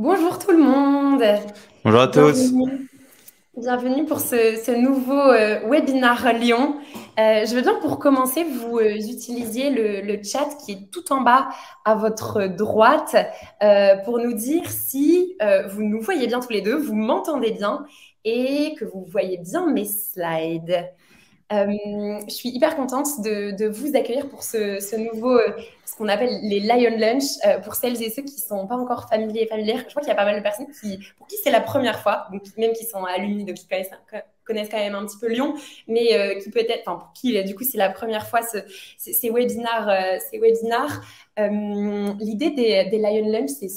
Bonjour tout le monde, Bonjour à tous. bienvenue, bienvenue pour ce nouveau webinaire Lyon. Je veux bien que pour commencer, vous utilisiez le chat qui est tout en bas à votre droite pour nous dire si vous nous voyez bien tous les deux, vous m'entendez bien et que vous voyez bien mes slides. Je suis hyper contente de vous accueillir pour ce nouveau, ce qu'on appelle les Lion Lunch. Pour celles et ceux qui ne sont pas encore familiers et familières, je crois qu'il y a pas mal de personnes pour qui c'est la première fois, donc même qui sont à l'Uni, donc qui connaissent quand même un petit peu Lyon, mais qui peut-être, enfin pour qui du coup c'est la première fois ces webinars. L'idée des Lion Lunch, c'est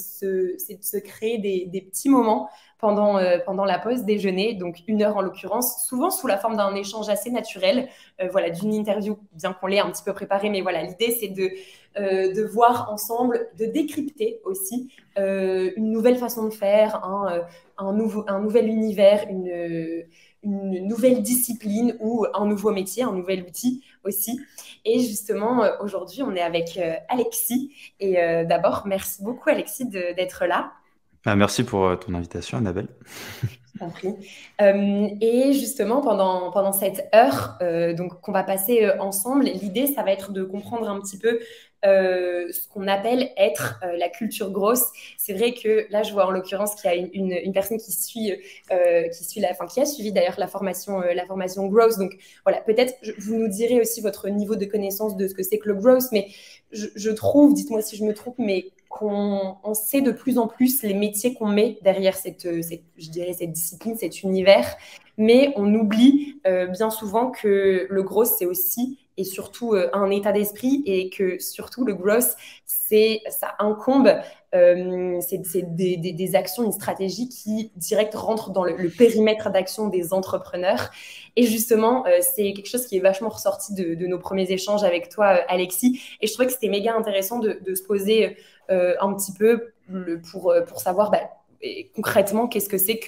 de se créer des petits moments pendant la pause déjeuner, donc 1 heure en l'occurrence, souvent sous la forme d'un échange assez naturel, voilà, d'une interview, bien qu'on l'ait un petit peu préparée, mais voilà, l'idée c'est de voir ensemble, de décrypter aussi une nouvelle façon de faire, un nouvel univers, une nouvelle discipline ou un nouveau métier, un nouvel outil aussi. Et justement, aujourd'hui, on est avec Alexis. Et d'abord, merci beaucoup Alexis d'être là. Merci pour ton invitation, Annabelle. Compris. Et justement, pendant cette heure donc, qu'on va passer ensemble, l'idée, ça va être de comprendre un petit peu ce qu'on appelle être la culture grosse. C'est vrai que là, je vois en l'occurrence qu'il y a une personne qui a suivi d'ailleurs la formation growth. Donc voilà, peut-être vous nous direz aussi votre niveau de connaissance de ce que c'est que le growth, mais je trouve, dites-moi si je me trompe, mais qu'on sait de plus en plus les métiers qu'on met derrière je dirais cette discipline, cet univers, mais on oublie bien souvent que le growth, c'est aussi et surtout un état d'esprit et que surtout le growth, ça incombe, c'est des actions, une stratégie qui direct rentre dans le périmètre d'action des entrepreneurs. Et justement, c'est quelque chose qui est vachement ressorti de nos premiers échanges avec toi, Alexis. Et je trouvais que c'était méga intéressant de se poser un petit peu pour savoir concrètement qu'est-ce que c'est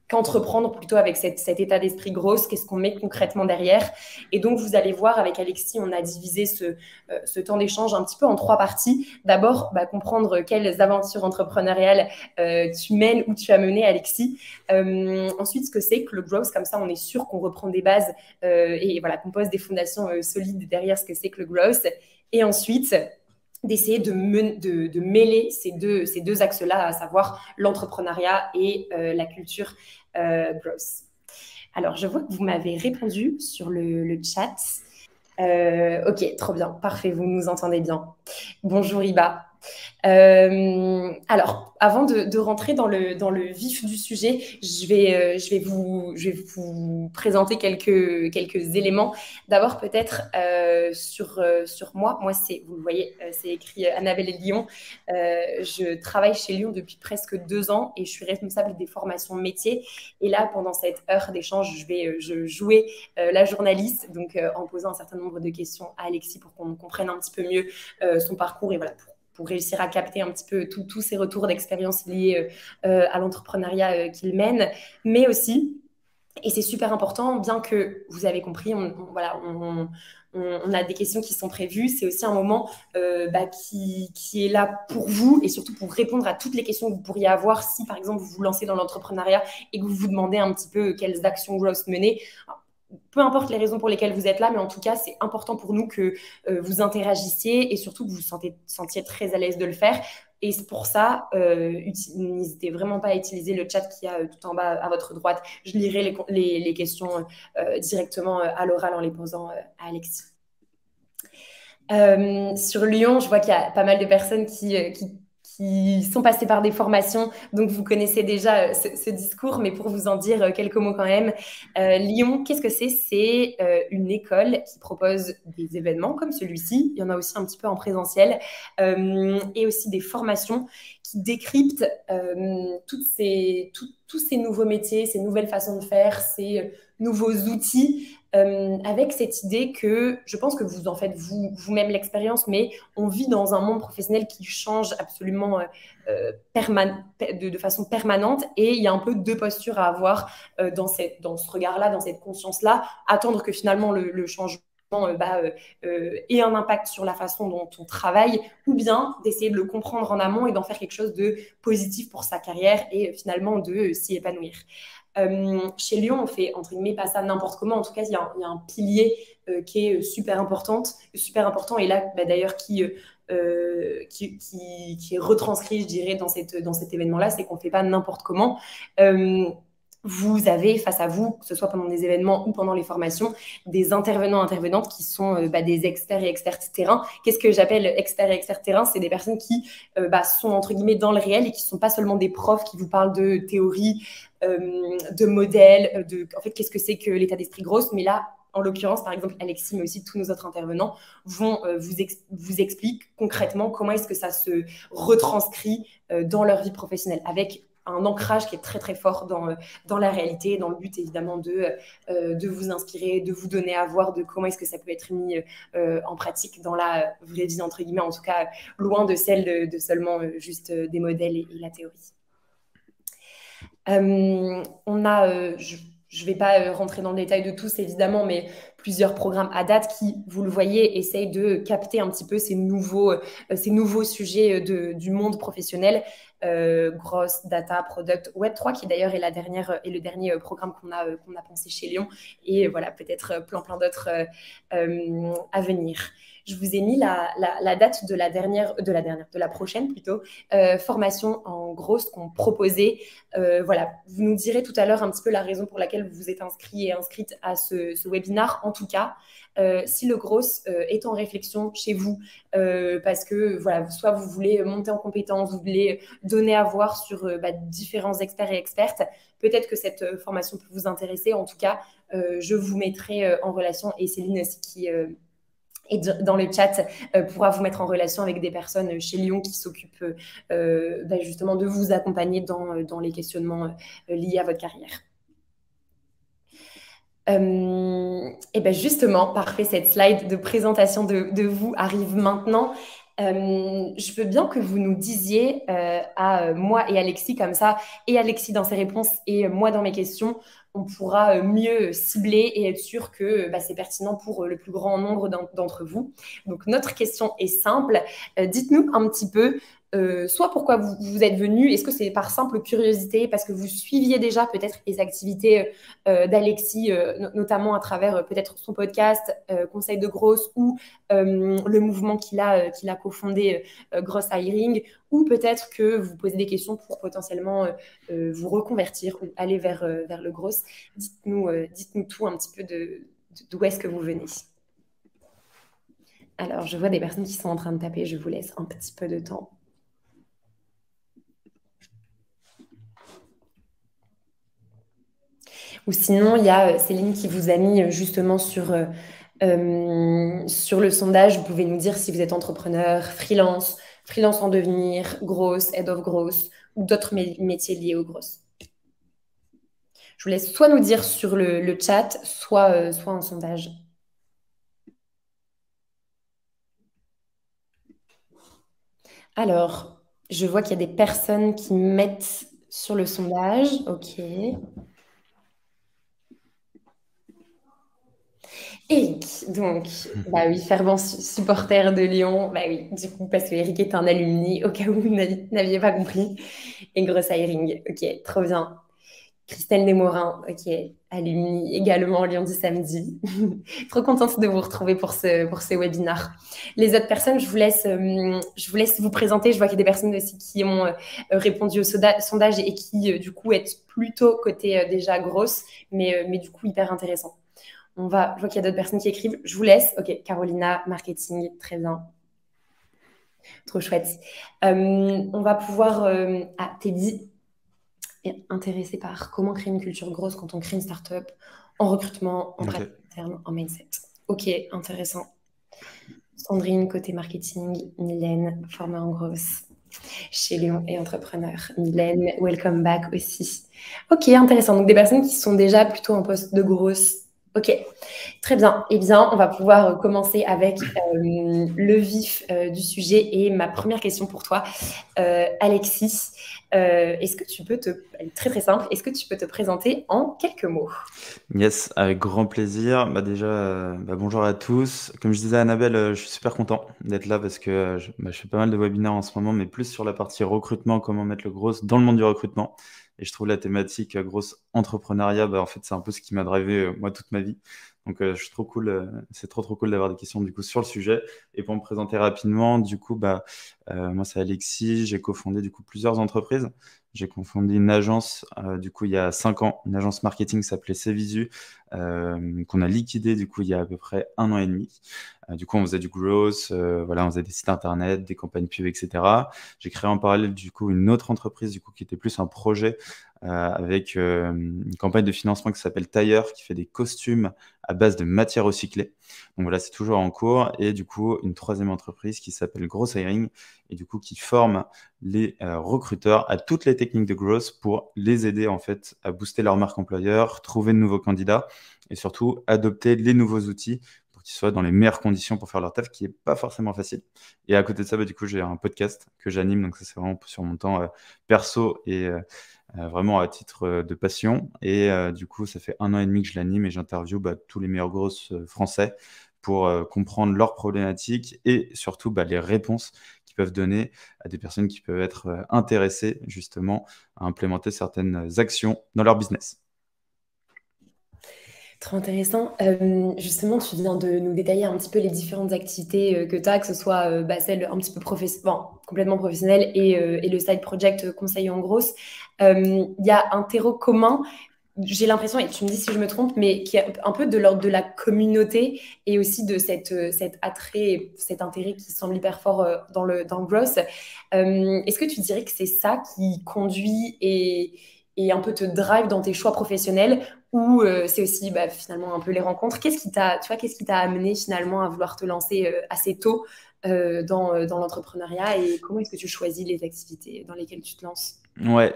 qu'entreprendre plutôt avec cet état d'esprit grosse, qu'est-ce qu'on met concrètement derrière. Et donc, vous allez voir, avec Alexis, on a divisé ce temps d'échange un petit peu en 3 parties. D'abord, comprendre quelles aventures entrepreneuriales tu mènes ou tu as mené, Alexis. Ensuite, ce que c'est que le growth, comme ça, on est sûr qu'on reprend des bases et voilà, qu'on pose des fondations solides derrière ce que c'est que le growth. Et ensuite, d'essayer de mêler ces deux axes-là, à savoir l'entrepreneuriat et la culture growth. Alors, je vois que vous m'avez répondu sur le chat. Ok, trop bien, parfait, vous nous entendez bien. Bonjour Iba. Alors, avant de rentrer dans le vif du sujet, je vais vous présenter quelques éléments. D'abord, peut-être sur moi. Moi, vous le voyez, c'est écrit Annabelle et Lyon. Je travaille chez Lyon depuis presque 2 ans et je suis responsable des formations métiers. Et là, pendant cette heure d'échange, je jouer la journaliste, donc en posant un certain nombre de questions à Alexis pour qu'on comprenne un petit peu mieux son parcours et voilà, pour réussir à capter un petit peu tous ces retours d'expérience liés à l'entrepreneuriat qu'il mène, mais aussi, et c'est super important, bien que vous avez compris, on a des questions qui sont prévues. C'est aussi un moment qui est là pour vous et surtout pour répondre à toutes les questions que vous pourriez avoir si, par exemple, vous vous lancez dans l'entrepreneuriat et que vous vous demandez un petit peu quelles actions growth mener. Alors, peu importe les raisons pour lesquelles vous êtes là, mais en tout cas, c'est important pour nous que vous interagissiez et surtout que vous vous sentiez très à l'aise de le faire. Et c'est pour ça, n'hésitez vraiment pas à utiliser le chat qui a tout en bas à votre droite. Je lirai les questions directement à l'oral en les posant à Alexis. Sur Lyon, je vois qu'il y a pas mal de personnes qui sont passées par des formations, donc vous connaissez déjà ce discours, mais pour vous en dire quelques mots quand même. Lyon, qu'est-ce que c'est? C'est une école qui propose des événements comme celui-ci, il y en a aussi un petit peu en présentiel, et aussi des formations qui décryptent tous ces nouveaux métiers, ces nouvelles façons de faire, ces nouveaux outils avec cette idée que je pense que vous en faites vous-même l'expérience, mais on vit dans un monde professionnel qui change absolument de façon permanente et il y a un peu 2 postures à avoir dans ce regard-là, dans cette conscience-là, attendre que finalement le changement ait un impact sur la façon dont on travaille, ou bien d'essayer de le comprendre en amont et d'en faire quelque chose de positif pour sa carrière et finalement de s'y épanouir. Chez Lyon, on fait, entre guillemets, pas ça n'importe comment. En tout cas, il y a un pilier qui est super important, et là, d'ailleurs, qui est retranscrit, je dirais, dans cet événement-là, c'est qu'on ne fait pas n'importe comment. Vous avez face à vous, que ce soit pendant des événements ou pendant les formations, des intervenantes qui sont des experts et expertes terrain. Qu'est-ce que j'appelle experts et expertes terrain? C'est des personnes qui sont entre guillemets dans le réel et qui ne sont pas seulement des profs qui vous parlent de théorie, de modèles, en fait, qu'est-ce que c'est que l'état d'esprit grosse. Mais là, en l'occurrence, par exemple, Alexis, mais aussi tous nos autres intervenants vont vous expliquer concrètement comment est-ce que ça se retranscrit dans leur vie professionnelle, avec un ancrage qui est très très fort dans la réalité, dans le but évidemment de vous inspirer, de vous donner à voir de comment est-ce que ça peut être mis en pratique dans la vraie vie, entre guillemets, en tout cas loin de celle de seulement juste des modèles et la théorie. On a, je ne vais pas rentrer dans le détail de tous évidemment, mais plusieurs programmes à date qui, vous le voyez, essayent de capter un petit peu ces nouveaux sujets du monde professionnel. Gross, Data, Product, Web3, qui d'ailleurs est le dernier programme qu'on a pensé chez Lyon, et voilà, peut-être plein d'autres à venir. Je vous ai mis la date de la prochaine plutôt, formation en gros qu'on proposait. Voilà, vous nous direz tout à l'heure un petit peu la raison pour laquelle vous vous êtes inscrit et inscrite à ce webinaire. En tout cas, si le gros est en réflexion chez vous, parce que voilà, soit vous voulez monter en compétence, vous voulez donner à voir sur différents experts et expertes, peut-être que cette formation peut vous intéresser. En tout cas, je vous mettrai en relation, et Céline aussi qui et dans le chat pourra vous mettre en relation avec des personnes chez Lyon qui s'occupent justement de vous accompagner dans les questionnements liés à votre carrière. Et bien justement, parfait, cette slide de présentation de vous arrive maintenant. Je veux bien que vous nous disiez à moi et Alexis comme ça, et Alexis dans ses réponses et moi dans mes questions, on pourra mieux cibler et être sûr que c'est pertinent pour le plus grand nombre d'entre vous. Donc notre question est simple, dites-nous un petit peu soit pourquoi vous êtes venu, est-ce que c'est par simple curiosité, parce que vous suiviez déjà peut-être les activités d'Alexis, notamment à travers peut-être son podcast Conseil de Grosse, ou le mouvement qu'il a cofondé Gross Hiring, ou peut-être que vous posez des questions pour potentiellement vous reconvertir ou aller vers le Gross. Dites-nous tout un petit peu d'où est-ce que vous venez. Alors, je vois des personnes qui sont en train de taper, je vous laisse un petit peu de temps. Ou sinon, il y a Céline qui vous a mis justement sur le sondage. Vous pouvez nous dire si vous êtes entrepreneur, freelance en devenir, grosse, head of gross, ou d'autres métiers liés aux grosses. Je vous laisse soit nous dire sur le chat, soit en sondage. Alors, je vois qu'il y a des personnes qui mettent sur le sondage. Ok. Eric, donc, oui, fervent supporter de Lyon. Oui, du coup, parce que Eric est un alumni, au cas où vous n'aviez pas compris. Et Gross Hiring, ok, trop bien. Christelle Desmorin, ok, alumni également Lyon du samedi. Trop contente de vous retrouver pour ce webinaire. Les autres personnes, je vous laisse vous présenter. Je vois qu'il y a des personnes aussi qui ont répondu au sondage et qui, du coup, êtes plutôt côté déjà grosse, mais du coup, hyper intéressant. Je vois qu'il y a d'autres personnes qui écrivent. Je vous laisse. Ok, Carolina, marketing, très bien. Trop chouette. On va pouvoir... Teddy est intéressé par comment créer une culture grosse quand on crée une start-up, en recrutement, en pratique interne, en mindset. Ok, intéressant. Sandrine, côté marketing. Mylène, formée en grosse chez Lyon et entrepreneur. Mylène, welcome back aussi. Ok, intéressant. Donc des personnes qui sont déjà plutôt en poste de grosse Ok, très bien. Eh bien, on va pouvoir commencer avec le vif du sujet et ma première question pour toi, Alexis. Est-ce que tu peux elle est très très simple, est-ce que tu peux te présenter en quelques mots? Yes, avec grand plaisir. Déjà, bonjour à tous. Comme je disais à Annabelle, je suis super content d'être là parce que je fais pas mal de webinaires en ce moment, mais plus sur la partie recrutement, comment mettre le gros dans le monde du recrutement. Et je trouve la thématique grosse entrepreneuriat, en fait, c'est un peu ce qui m'a drivé moi toute ma vie. Donc, je suis trop cool. C'est trop trop cool d'avoir des questions du coup sur le sujet. Et pour me présenter rapidement, du coup, moi c'est Alexis. J'ai cofondé du coup plusieurs entreprises. J'ai cofondé une agence, du coup, il y a 5 ans, une agence marketing qui s'appelait Cvisu, qu'on a liquidée, du coup, il y a à peu près 1 an et demi. Du coup, on faisait du growth, voilà, on faisait des sites internet, des campagnes pub, etc. J'ai créé en parallèle, du coup, une autre entreprise, du coup, qui était plus un projet avec une campagne de financement qui s'appelle Tailleur, qui fait des costumes à base de matières recyclées. Donc voilà, c'est toujours en cours. Et du coup, une troisième entreprise qui s'appelle Gross Hiring, et du coup, qui forme les recruteurs à toutes les techniques de growth pour les aider en fait à booster leur marque employeur, trouver de nouveaux candidats et surtout adopter les nouveaux outils pour qu'ils soient dans les meilleures conditions pour faire leur taf, qui est pas forcément facile. Et à côté de ça, du coup, j'ai un podcast que j'anime, donc ça c'est vraiment sur mon temps perso et vraiment à titre de passion. Et du coup, ça fait 1 an et demi que je l'anime et j'interviewe tous les meilleurs grosses français pour comprendre leurs problématiques et surtout les réponses qu'ils peuvent donner à des personnes qui peuvent être intéressées justement à implémenter certaines actions dans leur business. Trop intéressant. Justement, tu viens de nous détailler un petit peu les différentes activités que tu as, que ce soit celle un petit peu complètement professionnelle et le side project conseil en grosse. Il y a un terreau commun, j'ai l'impression, et tu me dis si je me trompe, mais qui est un peu de l'ordre de la communauté et aussi de cet attrait, cet intérêt qui semble hyper fort dans le growth. Est-ce que tu dirais que c'est ça qui conduit et un peu te drive dans tes choix professionnels ou c'est aussi finalement un peu les rencontres? Qu'est-ce qui t'a amené finalement à vouloir te lancer assez tôt dans l'entrepreneuriat et comment est-ce que tu choisis les activités dans lesquelles tu te lances? Ouais,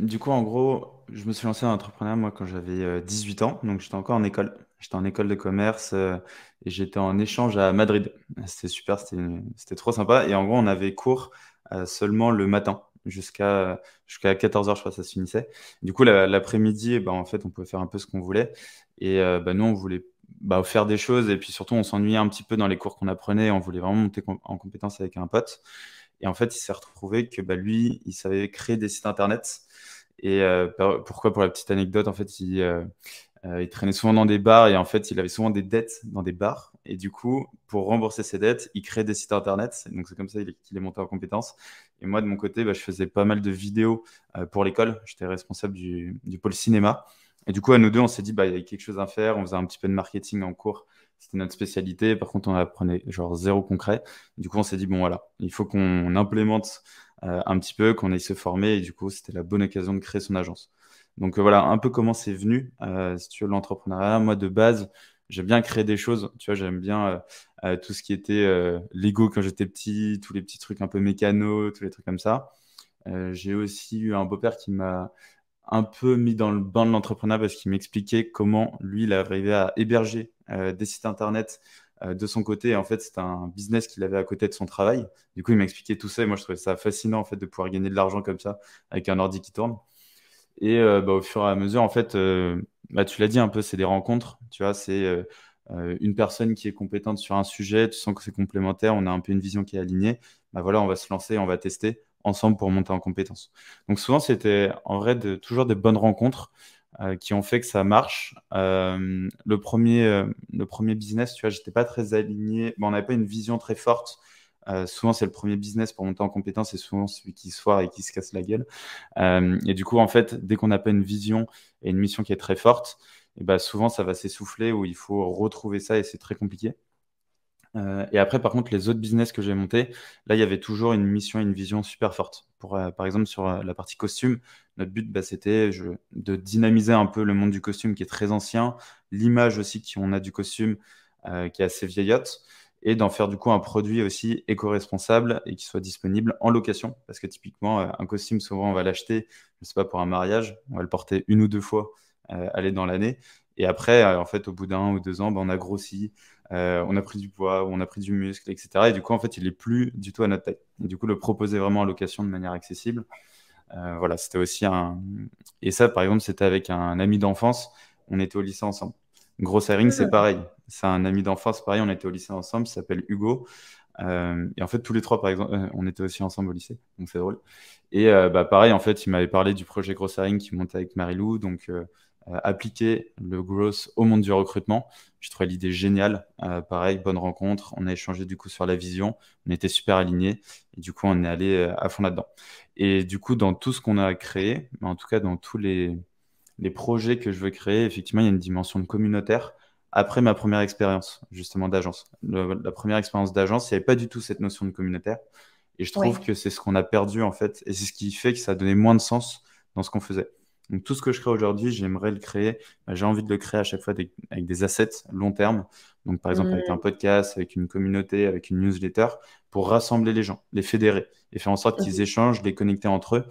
du coup, en gros, je me suis lancé dans l'entrepreneuriat, moi, quand j'avais 18 ans, donc j'étais encore en école. J'étais en école de commerce et j'étais en échange à Madrid. C'était super, c'était trop sympa. Et en gros, on avait cours seulement le matin, jusqu'à 14 heures, je crois, ça se finissait. Du coup, l'après-midi, en fait, on pouvait faire un peu ce qu'on voulait. Et nous, on voulait faire des choses et puis surtout, on s'ennuyait un petit peu dans les cours qu'on apprenait. On voulait vraiment monter en compétence avec un pote. Et en fait, il s'est retrouvé que lui, il savait créer des sites internet. Et pourquoi, pour la petite anecdote, en fait, il traînait souvent dans des bars et en fait, il avait souvent des dettes dans des bars. Et du coup, pour rembourser ses dettes, il crée des sites internet. Donc, c'est comme ça qu'il est monté en compétence. Et moi, de mon côté, je faisais pas mal de vidéos pour l'école. J'étais responsable du pôle cinéma. Et du coup, à nous deux, on s'est dit, il y a quelque chose à faire. On faisait un petit peu de marketing en cours. C'était notre spécialité. Par contre, on apprenait genre zéro concret. Du coup, on s'est dit, bon, voilà, il faut qu'on implémente un petit peu, qu'on aille se former. Et du coup, c'était la bonne occasion de créer son agence. Donc voilà, un peu comment c'est venu, si tu veux, l'entrepreneuriat. Moi, de base, j'aime bien créer des choses. Tu vois, j'aime bien tout ce qui était Lego quand j'étais petit, tous les petits trucs un peu mécano, tous les trucs comme ça. J'ai aussi eu un beau-père qui m'a un peu mis dans le bain de l'entrepreneuriat parce qu'il m'expliquait comment lui, il arrivait à héberger des sites internet de son côté. Et en fait, c'était un business qu'il avait à côté de son travail. Du coup, il m'expliquait tout ça et moi, je trouvais ça fascinant en fait de pouvoir gagner de l'argent comme ça avec un ordi qui tourne. Et au fur et à mesure, en fait, tu l'as dit un peu, c'est des rencontres. Tu vois, c'est une personne qui est compétente sur un sujet, tu sens que c'est complémentaire, on a un peu une vision qui est alignée. Voilà, on va se lancer, on va tester ensemble pour monter en compétence. Donc souvent, c'était en vrai toujours des bonnes rencontres qui ont fait que ça marche. Le premier business, tu vois, j'étais pas très aligné. On n'avait pas une vision très forte. Souvent, c'est le premier business pour monter en compétence et souvent celui qui se foire et qui se casse la gueule. Et du coup, en fait, dès qu'on n'a pas une vision et une mission qui est très forte, et souvent ça va s'essouffler ou il faut retrouver ça et c'est très compliqué. Et après, par contre, les autres business que j'ai montés, là, il y avait toujours une mission et une vision super forte. Par exemple, sur la partie costume, notre but, c'était de dynamiser un peu le monde du costume qui est très ancien, l'image aussi qu'on a du costume qui est assez vieillotte, et d'en faire du coup un produit aussi éco-responsable et qui soit disponible en location. Parce que typiquement, un costume, souvent, on va l'acheter, je sais pas, pour un mariage, on va le porter une ou deux fois, aller dans l'année. Et après, en fait, au bout d'1 ou 2 ans, on a grossi, on a pris du poids, on a pris du muscle, etc. Et du coup, en fait, il est plus du tout à notre taille. Et du coup, le proposer vraiment en location de manière accessible. Voilà, c'était aussi un. Et ça, par exemple, c'était avec un ami d'enfance. On était au lycée ensemble. Gross Hiring, c'est Mhm. pareil. C'est un ami d'enfance, pareil. On était au lycée ensemble. Il s'appelle Hugo. Et en fait, tous les trois, par exemple, on était aussi ensemble au lycée. Donc, c'est drôle. Et pareil, en fait, il m'avait parlé du projet Gross Hiring qui montait avec Marilou. Donc, appliquer le growth au monde du recrutement. Je trouvais l'idée géniale. Pareil, bonne rencontre. On a échangé du coup sur la vision. On était super alignés. Et du coup, on est allé à fond là-dedans. Et du coup, dans tout ce qu'on a créé, mais en tout cas dans tous les projets que je veux créer, effectivement, il y a une dimension de communautaire. Après ma première expérience, justement, d'agence. La première expérience d'agence, il n'y avait pas du tout cette notion de communautaire. Et je trouve Ouais. que c'est ce qu'on a perdu, en fait. Et c'est ce qui fait que ça a donné moins de sens dans ce qu'on faisait. Donc, tout ce que je crée aujourd'hui, j'aimerais le créer. J'ai envie de le créer à chaque fois avec des assets long terme. Donc, par exemple, avec un Mhm. podcast, avec une communauté, avec une newsletter, pour rassembler les gens, les fédérer et faire en sorte qu'ils échangent, les connecter entre eux,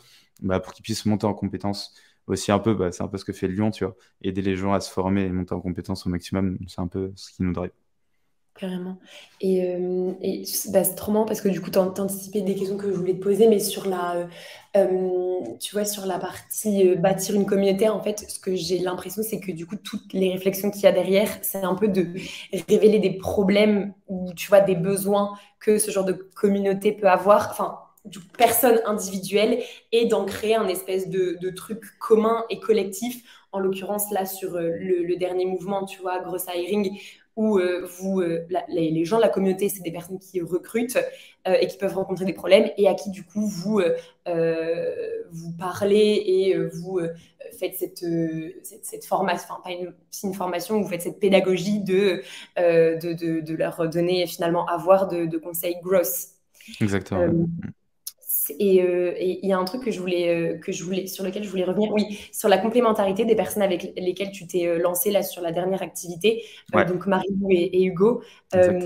pour qu'ils puissent monter en compétences aussi un peu. C'est un peu ce que fait Lyon, tu vois, aider les gens à se former et monter en compétences au maximum. C'est un peu ce qui nous drive. Carrément. Et c'est trop marrant parce que du coup, t'anticipais des questions que je voulais te poser, mais tu vois, sur la partie bâtir une communauté, en fait, ce que j'ai l'impression, c'est que du coup, toutes les réflexions qu'il y a derrière, c'est un peu de révéler des problèmes ou, tu vois, des besoins que ce genre de communauté peut avoir, enfin, du personne individuelle, et d'en créer un espèce de truc commun et collectif. En l'occurrence, là, sur le dernier mouvement, tu vois, Gross Hiring, où les gens de la communauté, c'est des personnes qui recrutent et qui peuvent rencontrer des problèmes et à qui, du coup, vous parlez et vous faites cette formation, enfin, pas une formation, vous faites cette pédagogie de leur donner finalement avoir de conseils growth. Exactement. Euh, Ouais. et il y a un truc sur lequel je voulais revenir, oui, sur la complémentarité des personnes avec lesquelles tu t'es lancé là sur la dernière activité, Ouais, donc Marie-Lou et Hugo. exact.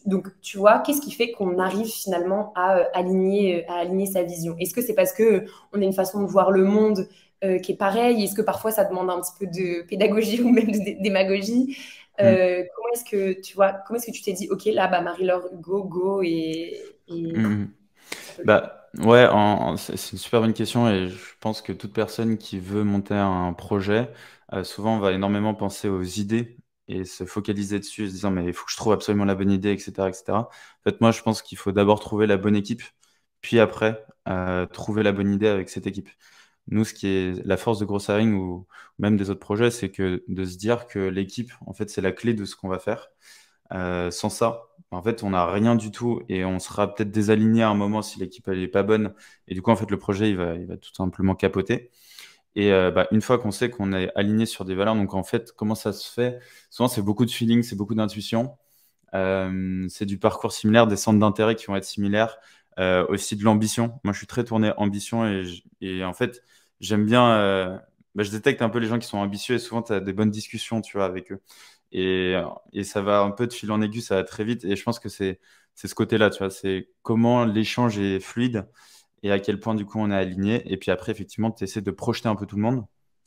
Donc tu vois, qu'est-ce qui fait qu'on arrive finalement à aligner sa vision? Est-ce que c'est parce que on a une façon de voir le monde qui est pareille? Est-ce que parfois ça demande un petit peu de pédagogie ou même de démagogie? Mm. Comment est-ce que tu vois, comment est-ce que tu t'es dit, ok, là, bah, Marie-Laure, Hugo, go et Mm, mm. ça peut le faire. Ouais, c'est une super bonne question et je pense que toute personne qui veut monter un projet, souvent va énormément penser aux idées et se focaliser dessus, se disant mais il faut que je trouve absolument la bonne idée, etc., etc. En fait, moi, je pense qu'il faut d'abord trouver la bonne équipe, puis après, trouver la bonne idée avec cette équipe. Nous, ce qui est la force de Gross Hiring ou même des autres projets, c'est que de se dire que l'équipe, en fait, c'est la clé de ce qu'on va faire. Sans ça, en fait, on n'a rien du tout et on sera peut-être désaligné à un moment si l'équipe elle est pas bonne. Et du coup, en fait, le projet il va tout simplement capoter. Et une fois qu'on sait qu'on est aligné sur des valeurs, donc en fait, comment ça se fait? Souvent, c'est beaucoup de feeling, c'est beaucoup d'intuition. C'est du parcours similaire, des centres d'intérêt qui vont être similaires, aussi de l'ambition. Moi, je suis très tourné ambition et en fait, j'aime bien. Je détecte un peu les gens qui sont ambitieux et souvent, tu as des bonnes discussions, tu vois, avec eux. Et, et ça va un peu de fil en aiguille, ça va très vite. Et je pense que c'est ce côté-là, tu vois, c'est comment l'échange est fluide et à quel point, du coup, on est aligné. Et puis après, effectivement, tu essaies de projeter un peu tout le monde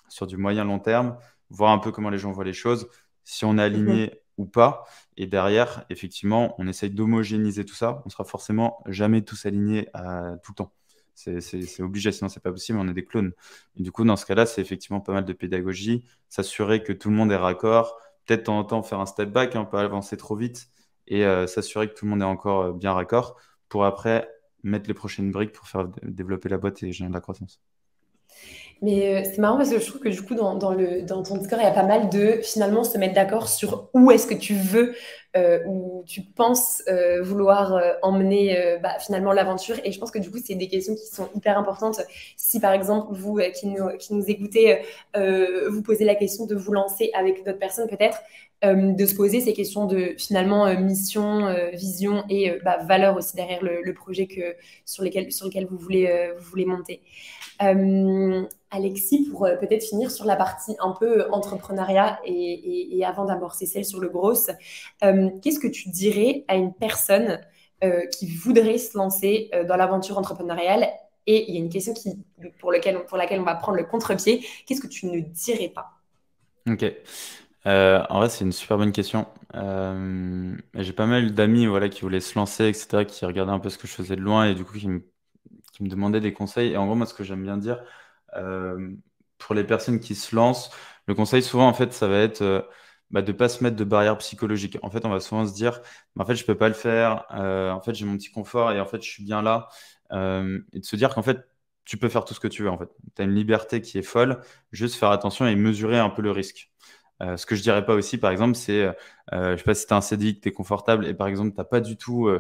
sur du moyen long terme, voir un peu comment les gens voient les choses, si on est Mhm. aligné ou pas. Et derrière, effectivement, on essaye d'homogénéiser tout ça. On sera forcément jamais tous alignés à tout le temps. C'est obligé, sinon c'est pas possible, on est des clones. Et du coup, dans ce cas-là, c'est effectivement pas mal de pédagogie, s'assurer que tout le monde est raccord, peut-être de temps en temps faire un step back, hein, pas avancer trop vite, et s'assurer que tout le monde est encore bien raccord pour après mettre les prochaines briques pour faire développer la boîte et générer de la croissance. Mais c'est marrant parce que je trouve que du coup, dans ton Discord, il y a pas mal de finalement se mettre d'accord sur où est-ce que tu veux, où tu penses vouloir emmener finalement l'aventure. Et je pense que du coup, c'est des questions qui sont hyper importantes. Si par exemple, vous qui nous écoutez, vous posez la question de vous lancer avec d'autres personnes, peut-être, de se poser ces questions de finalement mission, vision et valeur aussi derrière le projet sur lequel vous voulez monter. Alexis, pour peut-être finir sur la partie un peu entrepreneuriat et avant d'amorcer celle sur le gros, qu'est-ce que tu dirais à une personne qui voudrait se lancer dans l'aventure entrepreneuriale? Et il y a une question pour laquelle on va prendre le contre-pied. Qu'est-ce que tu ne dirais pas? Ok. En vrai, c'est une super bonne question. J'ai pas mal d'amis, voilà, qui voulaient se lancer, etc., qui regardaient un peu ce que je faisais de loin et du coup qui me demandaient des conseils. Et en gros, moi, ce que j'aime bien dire, euh, pour les personnes qui se lancent, le conseil souvent, en fait, ça va être de pas se mettre de barrières psychologiques. En fait, on va souvent se dire, en fait, je peux pas le faire. En fait, j'ai mon petit confort et en fait, je suis bien là. Et de se dire qu'en fait, tu peux faire tout ce que tu veux. En fait, tu as une liberté qui est folle. Juste faire attention et mesurer un peu le risque. Ce que je dirais pas aussi, par exemple, c'est, je sais pas si tu as un CDI, que tu es confortable et par exemple, tu pas du tout,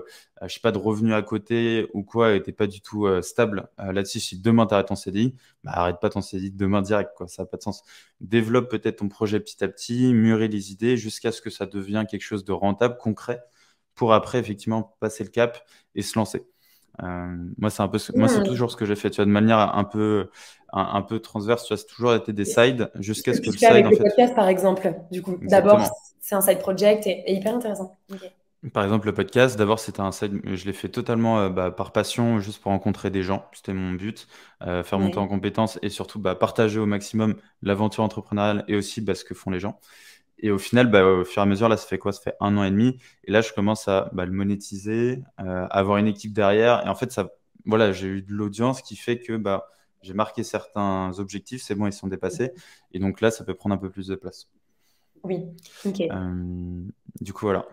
je sais pas, de revenus à côté ou quoi, et t'es pas du tout stable là-dessus. Si demain tu arrêtes ton CDI, arrête pas ton CDI demain direct, quoi. Ça n'a pas de sens. Développe peut-être ton projet petit à petit, mûris les idées jusqu'à ce que ça devienne quelque chose de rentable, concret, pour après, effectivement, passer le cap et se lancer. Moi, c'est un peu, moi, c'est Hmm. toujours ce que j'ai fait, tu vois, de manière un peu transverse, tu vois, c'est toujours été des sides jusqu'à Ce ce que que tu le fais side, avec en le fait, podcast, par exemple, du coup. D'abord, exactement. c'est un side project et hyper intéressant. Ok. Par exemple, le podcast, d'abord, c'était un side, je l'ai fait totalement par passion, juste pour rencontrer des gens. C'était mon but, faire monter en Ouais. compétences et surtout partager au maximum l'aventure entrepreneuriale et aussi ce que font les gens. Et au final, au fur et à mesure, là, ça fait quoi? Ça fait 1 an et demi. Et là, je commence à le monétiser, avoir une équipe derrière. Et en fait, ça, voilà, j'ai eu de l'audience qui fait que j'ai marqué certains objectifs. C'est bon, ils sont dépassés. Et donc là, ça peut prendre un peu plus de place. Oui. Ok. Euh, du coup, voilà.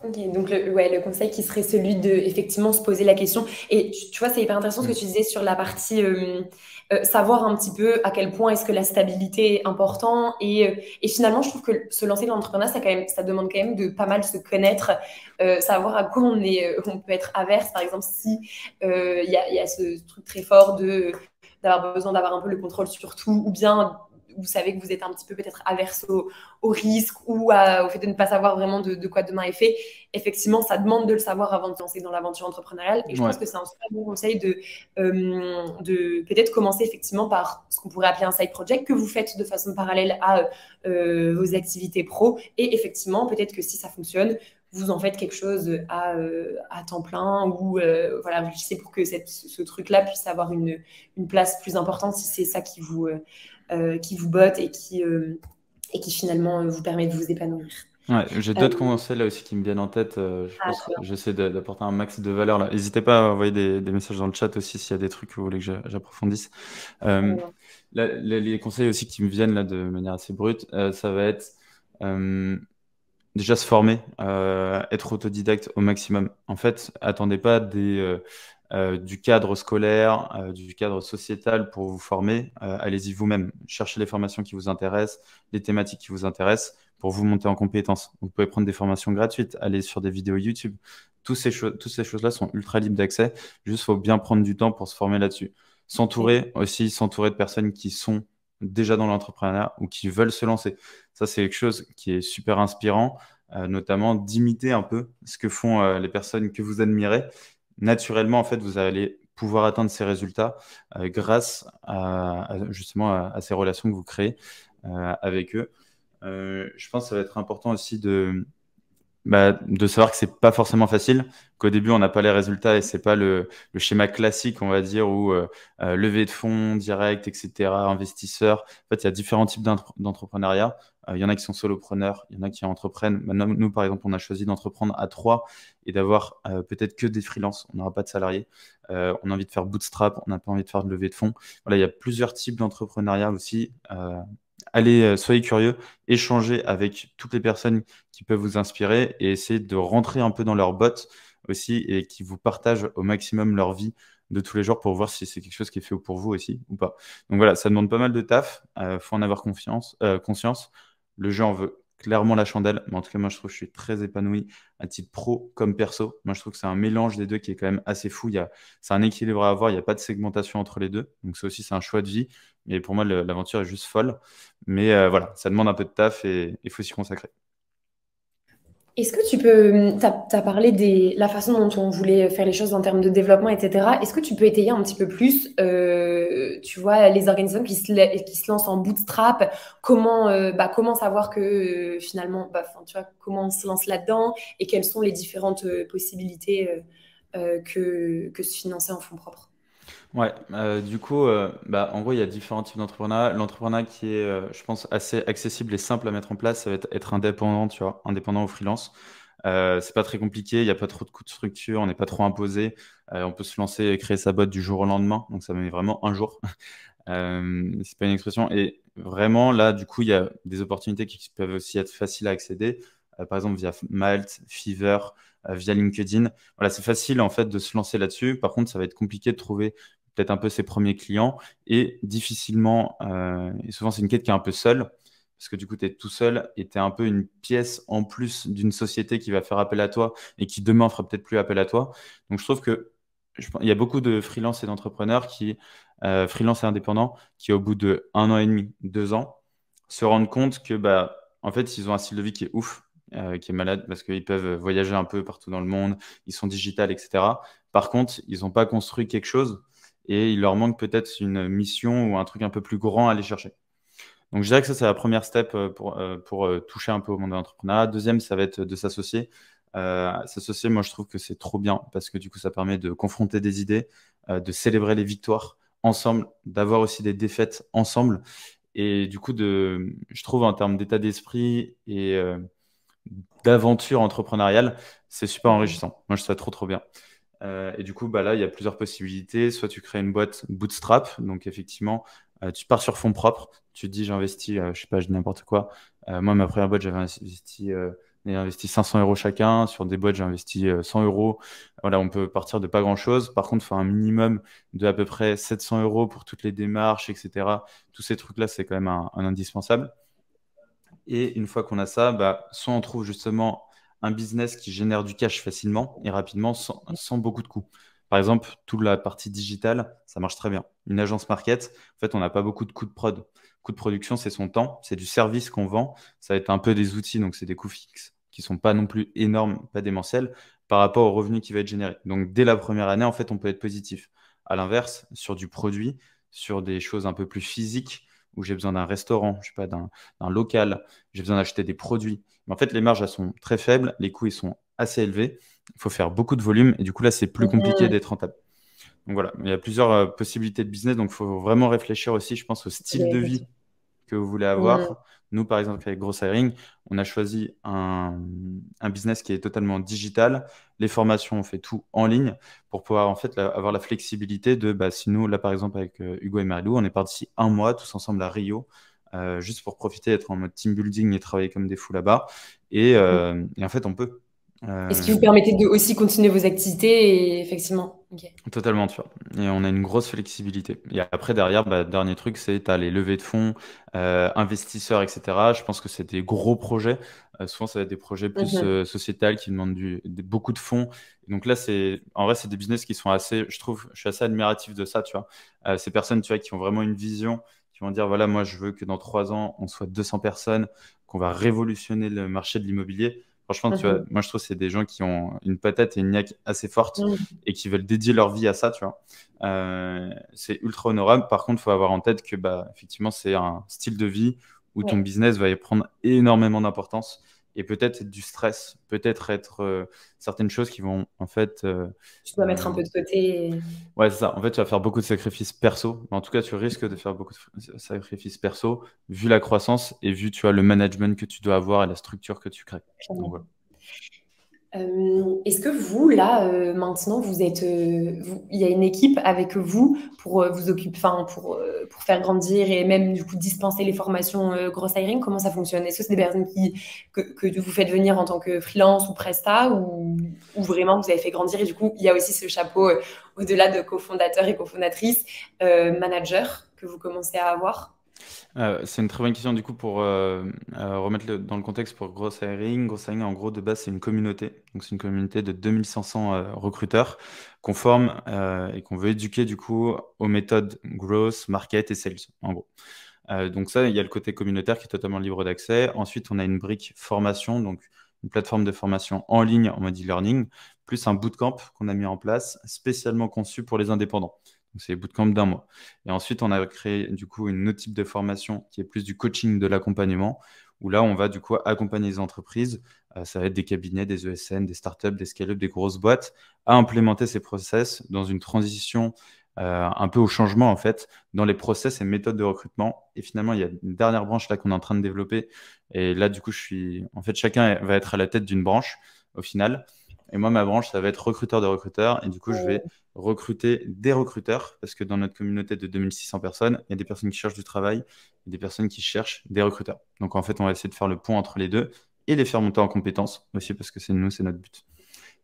Ok, donc ouais, le conseil qui serait celui de effectivement se poser la question. Et tu vois, c'est hyper intéressant ce que Mm. tu disais sur la partie savoir un petit peu à quel point est-ce que la stabilité est important. Et finalement, je trouve que se lancer dans l'entrepreneuriat, ça demande quand même de pas mal se connaître, savoir à quoi on peut être averse. Par exemple, si il y a ce truc très fort d'avoir besoin d'avoir un peu le contrôle sur tout, ou bien vous savez que vous êtes un petit peu peut-être averse au risque ou au fait de ne pas savoir vraiment de quoi demain est fait. Effectivement, ça demande de le savoir avant de se lancer dans l'aventure entrepreneuriale. Et je pense Ouais. que c'est un super bon conseil de peut-être commencer effectivement par ce qu'on pourrait appeler un side project que vous faites de façon parallèle à vos activités pro. Et effectivement, peut-être que si ça fonctionne, vous en faites quelque chose à temps plein ou voilà, je sais pour que ce truc-là puisse avoir une place plus importante si c'est ça qui vous botte et qui finalement vous permet de vous épanouir. Ouais, j'ai Euh, d'autres conseils là aussi qui me viennent en tête. Je ah, pense que trop j'essaie d'apporter un max de valeur là. N'hésitez pas à envoyer des messages dans le chat aussi s'il y a des trucs que vous voulez que j'approfondisse. Euh, bien. les conseils aussi qui me viennent là de manière assez brute, ça va être euh, déjà se former, être autodidacte au maximum. En fait, attendez pas du cadre scolaire, du cadre sociétal pour vous former. Allez-y vous-même. Cherchez les formations qui vous intéressent, les thématiques qui vous intéressent pour vous monter en compétences. Vous pouvez prendre des formations gratuites, aller sur des vidéos YouTube. Toutes ces choses-là sont ultra libres d'accès. Juste, faut bien prendre du temps pour se former là-dessus. S'entourer de personnes qui sont déjà dans l'entrepreneuriat ou qui veulent se lancer. Ça, c'est quelque chose qui est super inspirant, notamment d'imiter un peu ce que font les personnes que vous admirez. Naturellement, en fait, vous allez pouvoir atteindre ces résultats grâce justement à ces relations que vous créez avec eux. Je pense que ça va être important aussi de savoir que c'est pas forcément facile, qu'au début on n'a pas les résultats et c'est pas le schéma classique, on va dire, où levée de fonds direct, etc., investisseurs. En fait, il y a différents types d'entrepreneuriat. Il y en a qui sont solopreneurs, il y en a qui entreprennent. Maintenant, nous, par exemple, on a choisi d'entreprendre à trois et d'avoir peut-être que des freelances. On n'aura pas de salariés. On a envie de faire bootstrap, on n'a pas envie de faire de levée de fonds. Voilà, il y a plusieurs types d'entrepreneuriat aussi. Allez, soyez curieux, échangez avec toutes les personnes qui peuvent vous inspirer et essayer de rentrer un peu dans leur bottes aussi et qui vous partagent au maximum leur vie de tous les jours pour voir si c'est quelque chose qui est fait pour vous aussi ou pas. Donc voilà, ça demande pas mal de taf, faut en avoir conscience. Le jeu en veut clairement la chandelle, mais en tout cas, moi je trouve que je suis très épanoui à titre pro comme perso. Moi je trouve que c'est un mélange des deux qui est quand même assez fou. C'est un équilibre à avoir, il n'y a pas de segmentation entre les deux. Donc ça aussi, c'est un choix de vie. Et pour moi, l'aventure est juste folle. Mais voilà, ça demande un peu de taf et il faut s'y consacrer. Est-ce que tu peux, t'as parlé de la façon dont on voulait faire les choses en termes de développement, etc. Est-ce que tu peux étayer un petit peu plus, tu vois, les organisations qui se lancent en bootstrap, comment savoir que finalement, enfin, tu vois, comment on se lance là-dedans et quelles sont les différentes possibilités que se financer en fonds propres? Ouais, du coup, bah, en gros, il y a différents types d'entrepreneuriat. L'entrepreneuriat qui est, je pense, assez accessible et simple à mettre en place, ça va être indépendant, tu vois, indépendant ou freelance. C'est pas très compliqué, il n'y a pas trop de coûts de structure, on n'est pas trop imposé. On peut se lancer et créer sa boîte du jour au lendemain, donc ça met vraiment un jour. C'est pas une expression. Et vraiment, là, du coup, il y a des opportunités qui peuvent aussi être faciles à accéder. Par exemple, via Malt, Fiverr, via LinkedIn. Voilà, c'est facile en fait de se lancer là-dessus. Par contre, ça va être compliqué de trouver peut-être un peu ses premiers clients et difficilement, et souvent c'est une quête qui est un peu seule. Parce que du coup, tu es tout seul et tu es un peu une pièce en plus d'une société qui va faire appel à toi et qui demain fera peut-être plus appel à toi. Donc, je trouve que il y a beaucoup de freelance et d'entrepreneurs freelance et indépendants, qui au bout de 1 an et demi, 2 ans, se rendent compte que bah, en fait, ils ont un style de vie qui est ouf, qui est malade, parce qu'ils peuvent voyager un peu partout dans le monde, ils sont digital, etc. Par contre, ils n'ont pas construit quelque chose et il leur manque peut-être une mission ou un truc un peu plus grand à aller chercher. Donc, je dirais que ça, c'est la première step pour toucher un peu au monde de l'entrepreneuriat. Deuxième, ça va être de s'associer. S'associer, moi, je trouve que c'est trop bien parce que du coup, ça permet de confronter des idées, de célébrer les victoires ensemble, d'avoir aussi des défaites ensemble. Et du coup, je trouve en termes d'état d'esprit et d'aventure entrepreneuriale, c'est super Mhm. enrichissant. Moi, je trouve ça trop, trop bien. Et du coup, bah là, il y a plusieurs possibilités. Soit tu crées une boîte bootstrap, donc effectivement, tu pars sur fonds propres. Tu te dis, j'investis, je sais pas, je dis n'importe quoi. Moi, ma première boîte, j'ai investi 500 euros chacun. Sur des boîtes, j'ai investi 100 euros. Voilà, on peut partir de pas grand-chose. Par contre, il faut un minimum de à peu près 700 euros pour toutes les démarches, etc. Tous ces trucs-là, c'est quand même un indispensable. Et une fois qu'on a ça, bah, soit on trouve justement un business qui génère du cash facilement et rapidement sans beaucoup de coûts. Par exemple, toute la partie digitale, ça marche très bien. Une agence market, en fait, on n'a pas beaucoup de coûts de prod. Coût de production, c'est son temps, c'est du service qu'on vend. Ça va être un peu des outils, donc c'est des coûts fixes qui sont pas non plus énormes, pas démentiels, par rapport au revenu qui va être généré. Donc, dès la première année, en fait, on peut être positif. À l'inverse, sur du produit, sur des choses un peu plus physiques, où j'ai besoin d'un restaurant, je sais pas, d'un local, j'ai besoin d'acheter des produits. Mais en fait, les marges, elles sont très faibles, les coûts, ils sont assez élevés. Il faut faire beaucoup de volume et du coup, là, c'est plus compliqué Mhm. d'être rentable. Donc voilà, il y a plusieurs possibilités de business, donc il faut vraiment réfléchir aussi, je pense, au style de vie que vous voulez Mhm. avoir. Nous, par exemple, avec Gross Hiring, on a choisi un business qui est totalement digital. Les formations, on fait tout en ligne pour pouvoir en fait avoir la flexibilité de, bah, si nous, là, par exemple, avec Hugo et Marilou, on est parti un mois tous ensemble à Rio, juste pour profiter d'être en mode team building et travailler comme des fous là-bas. Et en fait, on peut. Et ce qui Euh, vous permettait de aussi continuer vos activités et effectivement. Ok. Totalement, tu vois. Et on a une grosse flexibilité. Et après, derrière, bah, dernier truc, c'est tu as les levées de fonds, investisseurs, etc. Je pense que c'est des gros projets. Souvent, ça va être des projets plus Mhm. sociétals qui demandent beaucoup de fonds. Donc là, en vrai, c'est des business qui sont assez, je trouve, je suis assez admiratif de ça, tu vois. Ces personnes, tu vois, qui ont vraiment une vision, qui vont dire, voilà, moi, je veux que dans 3 ans, on soit 200 personnes, qu'on va révolutionner le marché de l'immobilier. Franchement, tu vois, Mhm. moi, je trouve que c'est des gens qui ont une patate et une niaque assez forte Mhm. et qui veulent dédier leur vie à ça, tu vois. C'est ultra honorable. Par contre, il faut avoir en tête que, bah, effectivement, c'est un style de vie où ton Ouais. business va y prendre énormément d'importance et peut-être du stress, peut-être être certaines choses qui vont, en fait, Tu dois mettre euh, un peu de côté. ouais, c'est ça. En fait, tu vas faire beaucoup de sacrifices perso. En tout cas, tu risques de faire beaucoup de sacrifices perso, vu la croissance et vu, tu vois, le management que tu dois avoir et la structure que tu crées. Donc voilà. Est-ce que vous, là, maintenant, il y a une équipe avec vous pour vous occuper, enfin, pour faire grandir et même, du coup, dispenser les formations Gross Hiring? Comment ça fonctionne? Est-ce que c'est des personnes que vous faites venir en tant que freelance ou presta ou vraiment vous avez fait grandir et du coup, il y a aussi ce chapeau, au-delà de cofondateur et cofondatrice, manager que vous commencez à avoir? C'est une très bonne question du coup pour remettre dans le contexte pour Gross Hiring. Gross Hiring, en gros, de base, c'est une communauté. Donc, c'est une communauté de 2500 recruteurs qu'on forme et qu'on veut éduquer du coup aux méthodes Growth, Market et Sales, en gros. Donc ça, il y a le côté communautaire qui est totalement libre d'accès. Ensuite, on a une brique formation, donc une plateforme de formation en ligne en mode e-learning, plus un bootcamp qu'on a mis en place spécialement conçu pour les indépendants. Donc c'est les bootcamps d'1 mois. Et ensuite, on a créé du coup une autre type de formation qui est plus du coaching, de l'accompagnement, où là, on va du coup accompagner les entreprises. Ça va être des cabinets, des ESN, des startups, des scale-up, des grosses boîtes, à implémenter ces process dans une transition un peu au changement en fait dans les process et méthodes de recrutement. Et finalement, il y a une dernière branche là qu'on est en train de développer. Et là, du coup, en fait, chacun va être à la tête d'une branche au final. Et moi, ma branche, ça va être recruteur de recruteurs. Et du coup, je vais recruter des recruteurs parce que dans notre communauté de 2600 personnes, il y a des personnes qui cherchent du travail et des personnes qui cherchent des recruteurs. Donc, en fait, on va essayer de faire le pont entre les deux et les faire monter en compétences aussi parce que c'est notre but.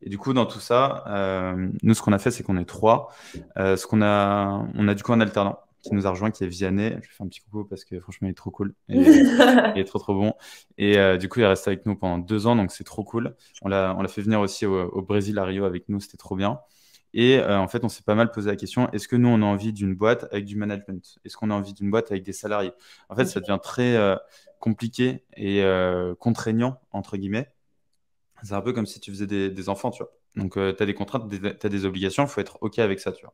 Et du coup, dans tout ça, nous, ce qu'on a fait, c'est qu'on est trois. On a du coup un alternant qui nous a rejoint, qui est Vianney. Je lui fais un petit coucou parce que franchement, il est trop cool. Et, il est trop, trop bon. Et du coup, il est resté avec nous pendant 2 ans, donc c'est trop cool. On l'a fait venir aussi au Brésil, à Rio, avec nous. C'était trop bien. Et en fait, on s'est pas mal posé la question, est-ce que nous, on a envie d'une boîte avec du management? Est-ce qu'on a envie d'une boîte avec des salariés? En fait, ça devient très compliqué et contraignant, entre guillemets. C'est un peu comme si tu faisais des enfants, tu vois. Donc, tu as des contraintes, tu as des obligations, il faut être OK avec ça, tu vois.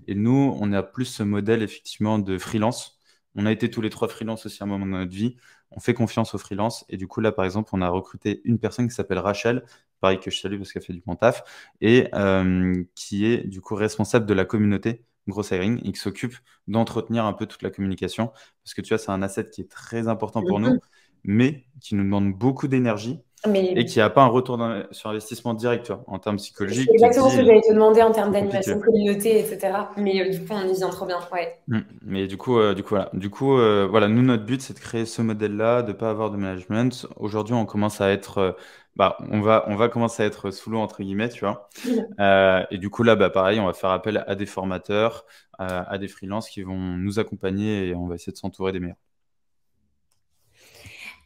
Et nous, on a plus ce modèle, effectivement, de freelance. On a été tous les trois freelance aussi à un moment de notre vie. On fait confiance aux freelance. Et du coup, là, par exemple, on a recruté une personne qui s'appelle Rachel, pareil que je salue parce qu'elle fait du bon taf, et qui est, du coup, responsable de la communauté Gross Hiring et qui s'occupe d'entretenir un peu toute la communication. Parce que, tu vois, c'est un asset qui est très important pour nous, mais qui nous demande beaucoup d'énergie et Mais qui n'a pas un retour sur investissement direct, tu vois. En termes c'est psychologiques, tu te exactement dis, ce que j'allais te demander en termes c'est compliqué. d'animation de communauté, etc. Mais du coup, on y vient trop bien. Ouais. Mais du coup, voilà. Voilà, nous, notre but, c'est de créer ce modèle-là, de ne pas avoir de management. Aujourd'hui, on commence à être, on va commencer à être sous l'eau, entre guillemets, tu vois. Et du coup, là, pareil, on va faire appel à des formateurs, à des freelances qui vont nous accompagner et on va essayer de s'entourer des meilleurs.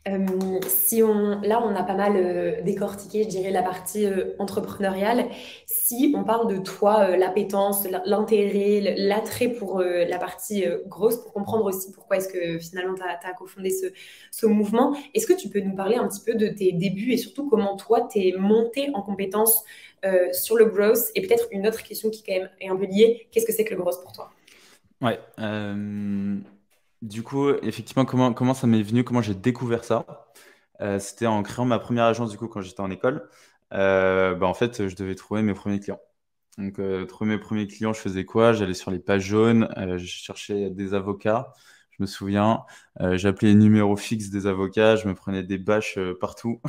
Là, on a pas mal décortiqué, je dirais, la partie entrepreneuriale. Si on parle de toi, l'appétence, l'intérêt, l'attrait pour la partie grosse, pour comprendre aussi pourquoi est-ce que finalement tu as cofondé ce mouvement, est-ce que tu peux nous parler un petit peu de tes débuts et surtout comment toi, t'es monté en compétences sur le growth? Et peut-être une autre question qui quand même est un peu liée, qu'est-ce que c'est que le growth pour toi? Ouais. Du coup, effectivement, comment ça m'est venu, comment j'ai découvert ça? C'était en créant ma première agence, du coup, quand j'étais en école. En fait, je devais trouver mes premiers clients. Donc, trouver mes premiers clients, je faisais quoi? J'allais sur les pages jaunes, je cherchais des avocats, je me souviens. J'appelais les numéros fixes des avocats, je me prenais des bâches partout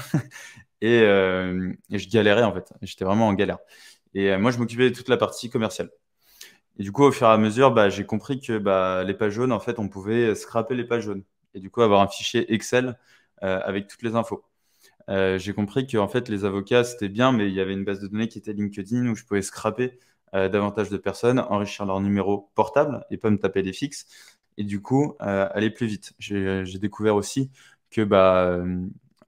et je galérais en fait. J'étais vraiment en galère. Et moi, je m'occupais de toute la partie commerciale. Et du coup, au fur et à mesure, j'ai compris que les pages jaunes, en fait, on pouvait scraper les pages jaunes. Et du coup, avoir un fichier Excel avec toutes les infos. J'ai compris que en fait, les avocats, c'était bien, mais il y avait une base de données qui était LinkedIn où je pouvais scraper davantage de personnes, enrichir leur numéro portable et pas me taper des fixes. Et du coup, aller plus vite. J'ai découvert aussi que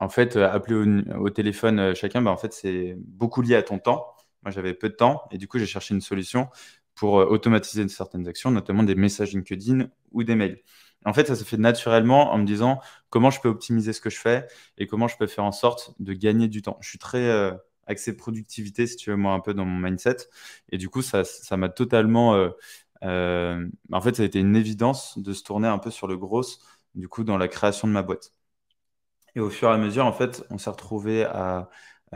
en fait, appeler au téléphone chacun, en fait, c'est beaucoup lié à ton temps. Moi, j'avais peu de temps et du coup, j'ai cherché une solution pour automatiser certaines actions, notamment des messages LinkedIn ou des mails. En fait, ça se fait naturellement en me disant comment je peux optimiser ce que je fais et comment je peux faire en sorte de gagner du temps. Je suis très axé productivité, si tu veux, moi, un peu dans mon mindset. Et du coup, ça m'a totalement. En fait, ça a été une évidence de se tourner un peu sur le gros, du coup, dans la création de ma boîte. Et au fur et à mesure, en fait, on s'est retrouvé à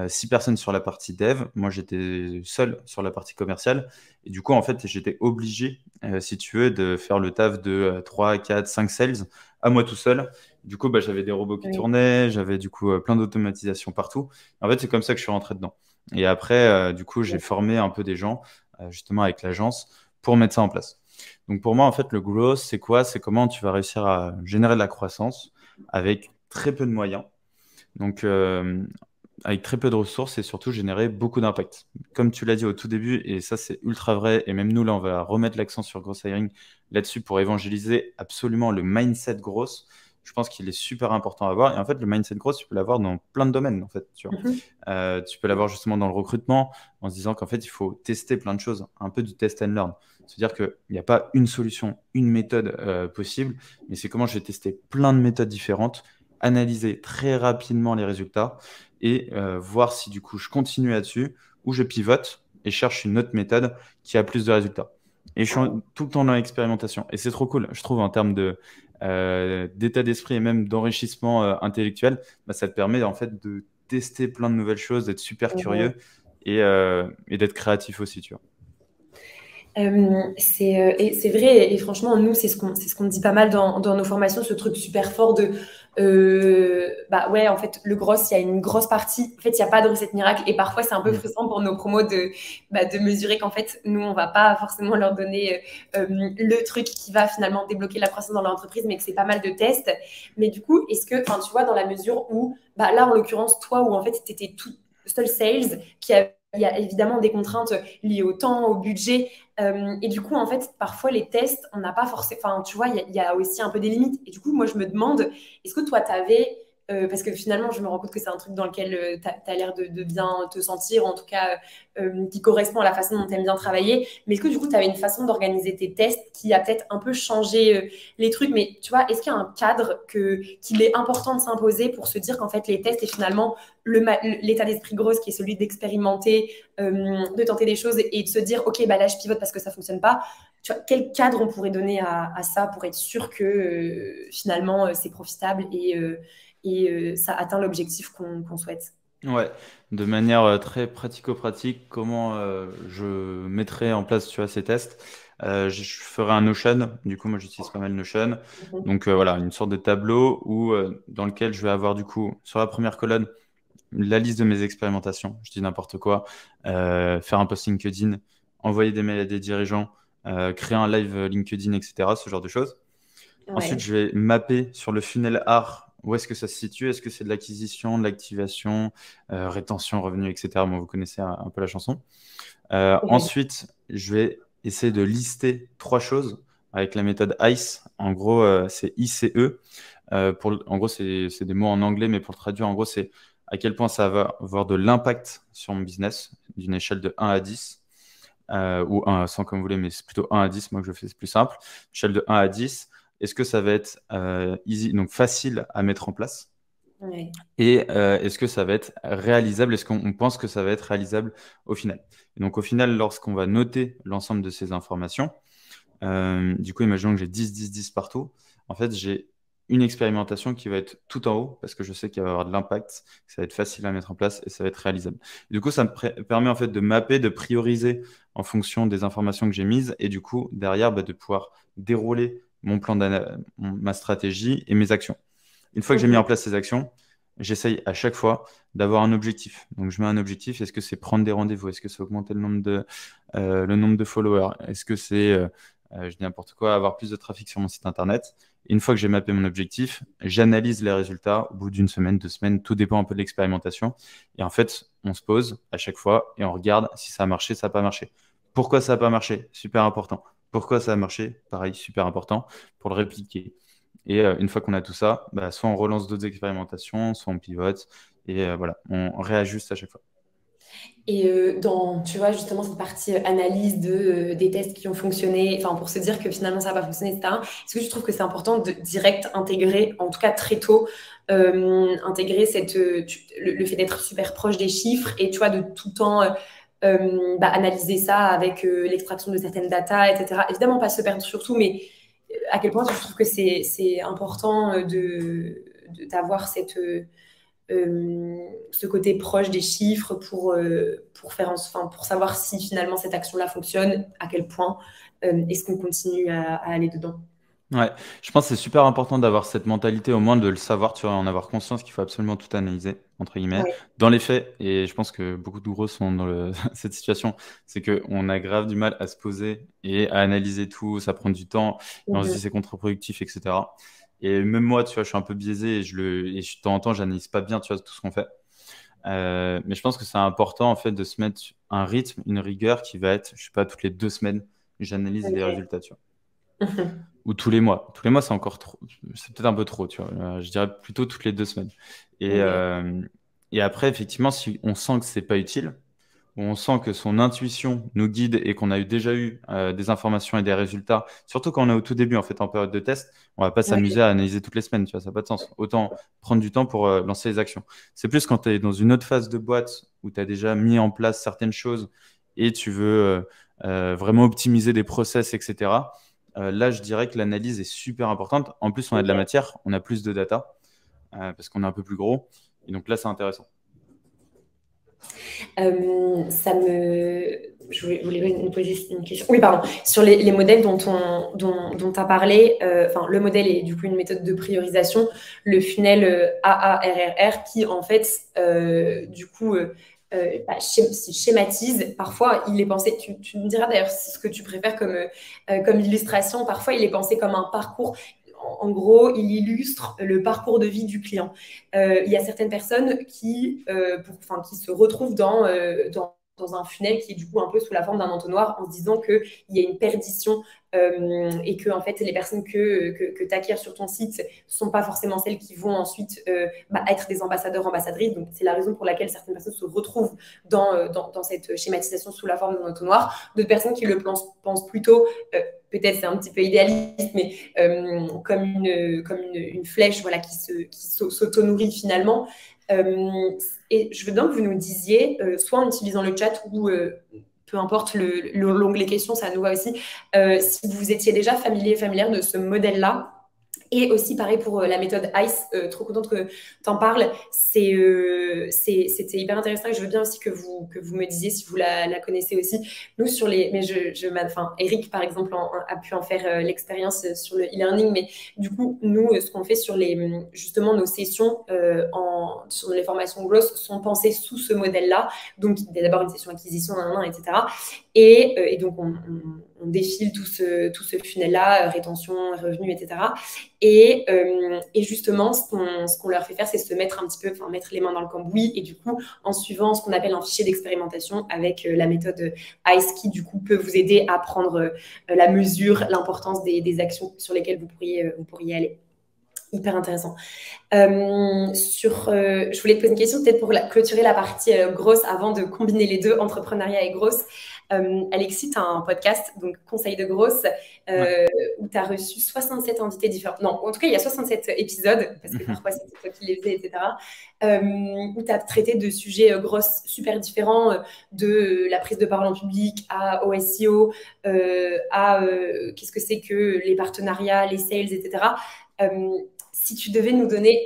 6 personnes sur la partie dev. Moi, j'étais seul sur la partie commerciale. Et du coup, en fait, j'étais obligé, si tu veux, de faire le taf de 3, 4, 5 sales à moi tout seul. Du coup, j'avais des robots qui Oui. tournaient, j'avais du coup plein d'automatisation partout. En fait, c'est comme ça que je suis rentré dedans. Et après, du coup, j'ai formé un peu des gens, justement avec l'agence, pour mettre ça en place. Donc pour moi, en fait, le growth, c'est quoi? C'est comment tu vas réussir à générer de la croissance avec très peu de moyens. Donc, avec très peu de ressources et surtout générer beaucoup d'impact. Comme tu l'as dit au tout début, et ça c'est ultra vrai, et même nous là on va remettre l'accent sur Gross Hiring là-dessus pour évangéliser absolument le mindset gross. Je pense qu'il est super important à avoir. Et en fait, le mindset gross, tu peux l'avoir dans plein de domaines, en fait, tu vois. Tu peux l'avoir justement dans le recrutement, en se disant qu'en fait, il faut tester plein de choses, un peu du test and learn. C'est-à-dire qu'il n'y a pas une solution, une méthode possible, mais c'est comment je vais tester plein de méthodes différentes, analyser très rapidement les résultats et voir si du coup je continue là-dessus ou je pivote et cherche une autre méthode qui a plus de résultats. Et je suis tout le temps dans l'expérimentation. Et c'est trop cool, je trouve, en termes d'état d'esprit et même d'enrichissement intellectuel, ça te permet en fait de tester plein de nouvelles choses, d'être super curieux et d'être créatif aussi, tu vois. Et c'est vrai, et franchement, nous, c'est ce qu'on dit pas mal dans nos formations, ce truc super fort de, bah ouais, en fait, le gros, il y a une grosse partie, en fait, il n'y a pas de recette miracle, et parfois, c'est un peu Mm. frustrant pour nos promos de mesurer qu'en fait, nous, on va pas forcément leur donner le truc qui va finalement débloquer la croissance dans l'entreprise, mais que c'est pas mal de tests. Mais du coup, est-ce que, enfin, tu vois, dans la mesure où, bah là, en l'occurrence, toi, où en fait, tu étais tout seul sales, il y a évidemment des contraintes liées au temps, au budget, et du coup, en fait, parfois, les tests, on n'a pas forcément. Enfin, tu vois, il y a aussi un peu des limites. Et du coup, moi, je me demande, est-ce que toi, tu avais. Parce que finalement, je me rends compte que c'est un truc dans lequel tu as l'air de bien te sentir, en tout cas, qui correspond à la façon dont tu aimes bien travailler. Mais est-ce que du coup, tu avais une façon d'organiser tes tests qui a peut-être un peu changé les trucs? Mais tu vois, est-ce qu'il y a un cadre qu'il est important de s'imposer pour se dire qu'en fait, les tests et finalement l'état d'esprit grosse qui est celui d'expérimenter, de tenter des choses et de se dire, OK, bah là, je pivote parce que ça fonctionne pas. Tu vois, quel cadre on pourrait donner à ça pour être sûr que finalement c'est profitable et ça atteint l'objectif qu'on souhaite? Ouais, de manière très pratico-pratique, comment je mettrai en place, tu vois, ces tests. Je ferai un Notion, du coup, moi j'utilise pas mal Notion. Mhm. Donc voilà, une sorte de tableau où, dans lequel je vais avoir, du coup, sur la première colonne, la liste de mes expérimentations. Je dis n'importe quoi. Faire un post LinkedIn, envoyer des mails à des dirigeants, créer un live LinkedIn, etc., ce genre de choses. Ensuite, Ouais. je vais mapper sur le funnel art où est-ce que ça se situe. Est-ce que c'est de l'acquisition, de l'activation, rétention, revenu, etc. Bon, vous connaissez un peu la chanson. Ouais. Ensuite, je vais essayer de lister trois choses avec la méthode ICE. En gros, c'est ICE. En gros, c'est des mots en anglais, mais pour le traduire, en gros, c'est à quel point ça va avoir de l'impact sur mon business d'une échelle de 1 à 10. Ou 1 à 100 comme vous voulez, mais c'est plutôt 1 à 10, moi que je fais, c'est plus simple. Échelle de 1 à 10, est-ce que ça va être easy, donc facile à mettre en place? Ouais. Et est-ce que ça va être réalisable? Est-ce qu'on pense que ça va être réalisable au final? Et donc au final, lorsqu'on va noter l'ensemble de ces informations, du coup, imaginons que j'ai 10, 10, 10 partout. En fait, j'ai une expérimentation qui va être tout en haut parce que je sais qu'il va y avoir de l'impact, que ça va être facile à mettre en place et ça va être réalisable. Du coup, ça me permet en fait de mapper, de prioriser en fonction des informations que j'ai mises et du coup, derrière, bah, de pouvoir dérouler mon plan ma stratégie et mes actions. Une fois que j'ai mis en Mhm. place ces actions, j'essaye à chaque fois d'avoir un objectif. Donc, je mets un objectif. Est-ce que c'est prendre des rendez-vous? Est-ce que c'est augmenter le nombre de followers? Est-ce que c'est, je dis n'importe quoi, avoir plus de trafic sur mon site internet? Et une fois que j'ai mappé mon objectif, j'analyse les résultats au bout d'une semaine, 2 semaines. Tout dépend un peu de l'expérimentation. Et en fait, on se pose à chaque fois et on regarde si ça a marché, ça n'a pas marché. Pourquoi ça n'a pas marché? Super important. Pourquoi ça a marché? Pareil, super important pour le répliquer. Et une fois qu'on a tout ça, bah, soit on relance d'autres expérimentations, soit on pivote. Et voilà, on réajuste à chaque fois. Et tu vois, justement, cette partie analyse des tests qui ont fonctionné, enfin, pour se dire que finalement, ça n'a pas fonctionné, etc., est-ce que tu trouves que c'est important de direct intégrer, en tout cas très tôt, intégrer le fait d'être super proche des chiffres et, tu vois, de tout le temps bah, analyser ça avec l'extraction de certaines datas, etc. Évidemment, pas se perdre surtout, mais à quel point tu trouves que c'est important d'avoir ce côté proche des chiffres pour faire enfin, pour savoir si finalement cette action-là fonctionne, à quel point est-ce qu'on continue à aller dedans. Ouais, je pense que c'est super important d'avoir cette mentalité, au moins de le savoir, tu vois, en avoir conscience qu'il faut absolument tout analyser, entre guillemets, Ouais. dans les faits. Et je pense que beaucoup de gros sont dans cette situation, c'est qu'on a grave du mal à se poser et à analyser tout, ça prend du temps, et on se dit Mhm. c'est contre-productif, etc. Et même moi, tu vois, je suis un peu biaisé et de temps en temps, j'analyse pas bien, tu vois, tout ce qu'on fait. Mais je pense que c'est important, en fait, de se mettre un rythme, une rigueur qui va être, je sais pas, toutes les 2 semaines, j'analyse les Ouais. résultats, tu vois. Mhm. Ou tous les mois. Tous les mois, c'est encore trop. C'est peut-être un peu trop, tu vois. Je dirais plutôt toutes les 2 semaines. Et, Ok. euh, et après, effectivement, si on sent que c'est pas utile, ou on sent que son intuition nous guide et qu'on a déjà eu des informations et des résultats, surtout quand on est au tout début, en fait, en période de test, on va pas s'amuser Ouais. à analyser toutes les semaines, tu vois, ça n'a pas de sens. Autant prendre du temps pour lancer les actions. C'est plus quand tu es dans une autre phase de boîte où tu as déjà mis en place certaines choses et tu veux vraiment optimiser des process, etc. Là, je dirais que l'analyse est super importante. En plus, on a de la Ok. matière, on a plus de data parce qu'on est un peu plus gros. Et donc là, c'est intéressant. Ça me je voulais nous poser une question. Oui, pardon. Sur les modèles dont tu as parlé, le modèle est du coup une méthode de priorisation, le funnel AARRR, qui en fait, du coup, schématise. Parfois, il est pensé, tu me diras d'ailleurs ce que tu préfères comme illustration. Parfois, il est pensé comme un parcours. En gros, il illustre le parcours de vie du client. Il y a certaines personnes qui se retrouvent dans un funnel qui est du coup un peu sous la forme d'un entonnoir en se disant qu'il y a une perdition et que en fait les personnes que tu acquiers sur ton site ne sont pas forcément celles qui vont ensuite être des ambassadeurs, ambassadrices. Donc c'est la raison pour laquelle certaines personnes se retrouvent dans cette schématisation sous la forme d'un entonnoir. D'autres personnes qui le pensent plutôt, peut-être c'est un petit peu idéaliste, mais comme une flèche voilà, qui s'auto-nourrit finalement. Et je veux bien que vous nous disiez, soit en utilisant le chat ou peu importe l'onglet questions, ça nous va aussi, si vous étiez déjà familière de ce modèle-là. Et aussi, pareil pour la méthode ICE, trop contente que tu en parles. C'était hyper intéressant et je veux bien aussi que vous me disiez si vous la connaissez aussi. Nous, Eric, par exemple, a pu en faire l'expérience sur le e-learning, mais du coup, nous, ce qu'on fait justement, nos sessions sur les formations growth sont pensées sous ce modèle-là. Donc, il y a d'abord une session acquisition, etc. Et donc, on défile tout ce funnel-là, rétention, revenus, etc. Et justement, ce qu'on leur fait faire, c'est se mettre mettre les mains dans le cambouis et du coup, en suivant ce qu'on appelle un fichier d'expérimentation avec la méthode ICE qui, du coup, peut vous aider à prendre la mesure, l'importance des actions sur lesquelles vous pourriez aller. Hyper intéressant. Je voulais te poser une question peut-être pour clôturer la partie grosse avant de combiner les deux, entrepreneuriat et grosse. Alexis, tu as un podcast, donc Conseil de grosse, où tu as reçu 67 invités différents. Non, en tout cas, il y a 67 épisodes, parce que parfois c'était toi qui les faisais, etc. Où tu as traité de sujets grosses super différents, de la prise de parole en public au SEO, qu'est-ce que c'est que les partenariats, les sales, etc. Si tu devais nous donner,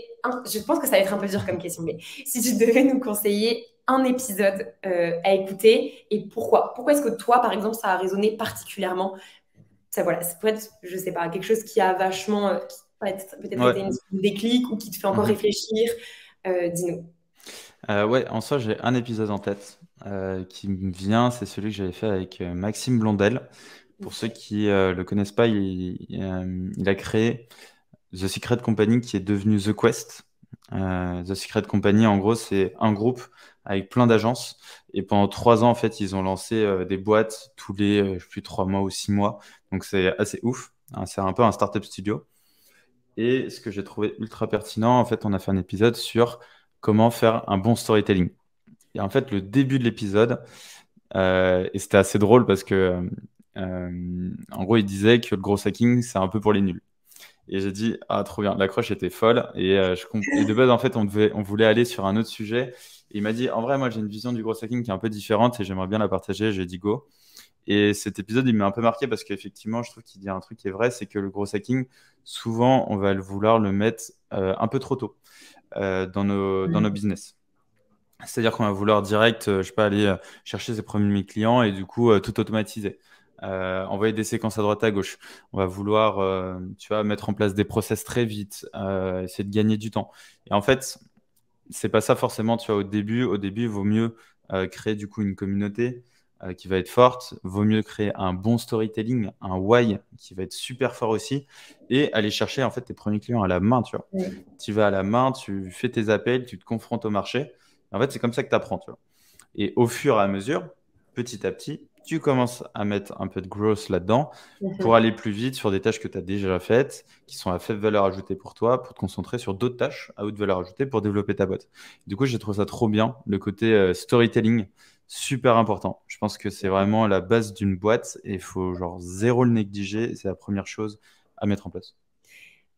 je pense que ça va être un peu dur comme question, mais si tu devais nous conseiller un épisode à écouter et pourquoi est-ce que toi, par exemple, ça a résonné particulièrement? Ça pourrait être, je sais pas, quelque chose qui a vachement, qui peut-être été une déclic ou qui te fait encore réfléchir. Dis-nous. Ouais, en soi, j'ai un épisode en tête qui me vient, c'est celui que j'avais fait avec Maxime Blondel. Pour ceux qui le connaissent pas, il a créé The Secret Company qui est devenu The Quest. The Secret Company, en gros, c'est un groupe avec plein d'agences. Et pendant 3 ans, en fait, ils ont lancé des boîtes tous les plus 3 mois ou 6 mois. Donc, c'est assez ouf. Hein, c'est un peu un startup studio. Et ce que j'ai trouvé ultra pertinent, en fait, on a fait un épisode sur comment faire un bon storytelling. Et en fait, le début de l'épisode, et c'était assez drôle parce que, en gros, il disait que le gros hacking, c'est un peu pour les nuls. Et j'ai dit, ah, trop bien, l'accroche était folle. Et de base, en fait, on voulait aller sur un autre sujet. Et il m'a dit, en vrai, moi, j'ai une vision du gros hacking qui est un peu différente et j'aimerais bien la partager. J'ai dit go. Et cet épisode, il m'a un peu marqué parce qu'effectivement, je trouve qu'il dit un truc qui est vrai, c'est que le gros hacking, souvent, on va vouloir le mettre un peu trop tôt dans nos business. C'est-à-dire qu'on va vouloir direct, je sais pas, aller chercher ses premiers clients et du coup, tout automatiser. Envoyer des séquences à droite à gauche. On va vouloir, tu vois, mettre en place des process très vite, essayer de gagner du temps. Et en fait, c'est pas ça forcément, tu vois, au début. Au début, il vaut mieux créer du coup une communauté qui va être forte. Vaut mieux créer un bon storytelling, un why qui va être super fort aussi et aller chercher en fait tes premiers clients à la main, tu vois. Tu vas à la main, tu fais tes appels, tu te confrontes au marché. En fait, c'est comme ça que tu apprends, tu vois. Et au fur et à mesure, petit à petit, tu commences à mettre un peu de growth là-dedans pour aller plus vite sur des tâches que tu as déjà faites, qui sont à faible valeur ajoutée pour toi, pour te concentrer sur d'autres tâches à haute valeur ajoutée pour développer ta boîte. Du coup, j'ai trouvé ça trop bien. Le côté storytelling, super important. Je pense que c'est vraiment la base d'une boîte et il faut genre zéro le négliger. C'est la première chose à mettre en place.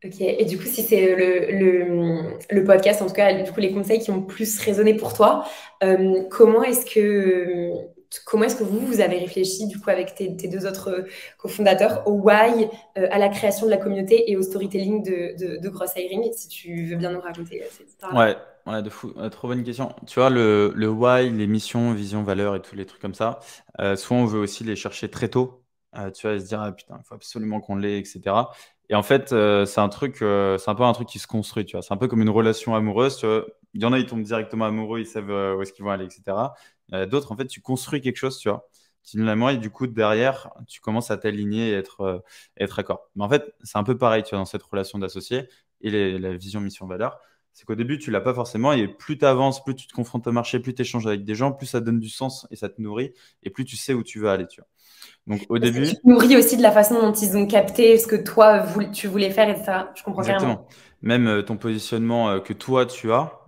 Ok, et du coup, si c'est le podcast, en tout cas, du coup, les conseils qui ont plus résonné pour toi, comment est-ce que comment est-ce que vous avez réfléchi du coup avec tes deux autres cofondateurs au why, à la création de la communauté et au storytelling de Gross Hiring, si tu veux bien nous raconter cette histoire-là. Ouais, ouais, de fou. Trop bonne question. Tu vois, le why, les missions, vision, valeur et tous les trucs comme ça, souvent on veut aussi les chercher très tôt. Tu vois, et se dire, ah putain, il faut absolument qu'on l'ait, etc. Et en fait, c'est un peu un truc qui se construit, tu vois. C'est un peu comme une relation amoureuse, tu vois. Il y en a, ils tombent directement amoureux, ils savent où est-ce qu'ils vont aller, etc. D'autres, en fait, tu construis quelque chose, tu vois. Finalement, et du coup, derrière, tu commences à t'aligner et être d'accord. Mais en fait, c'est un peu pareil, tu vois, dans cette relation d'associés et la vision, mission, valeur. C'est qu'au début, tu l'as pas forcément, et plus tu avances, plus tu te confrontes au marché, plus tu échanges avec des gens, plus ça donne du sens et ça te nourrit, et plus tu sais où tu veux aller, tu vois. Donc au Est-ce que tu début, te nourris aussi de la façon dont ils ont capté ce que toi, tu voulais faire, etc. Je comprends carrément. exactement, même ton positionnement que toi tu as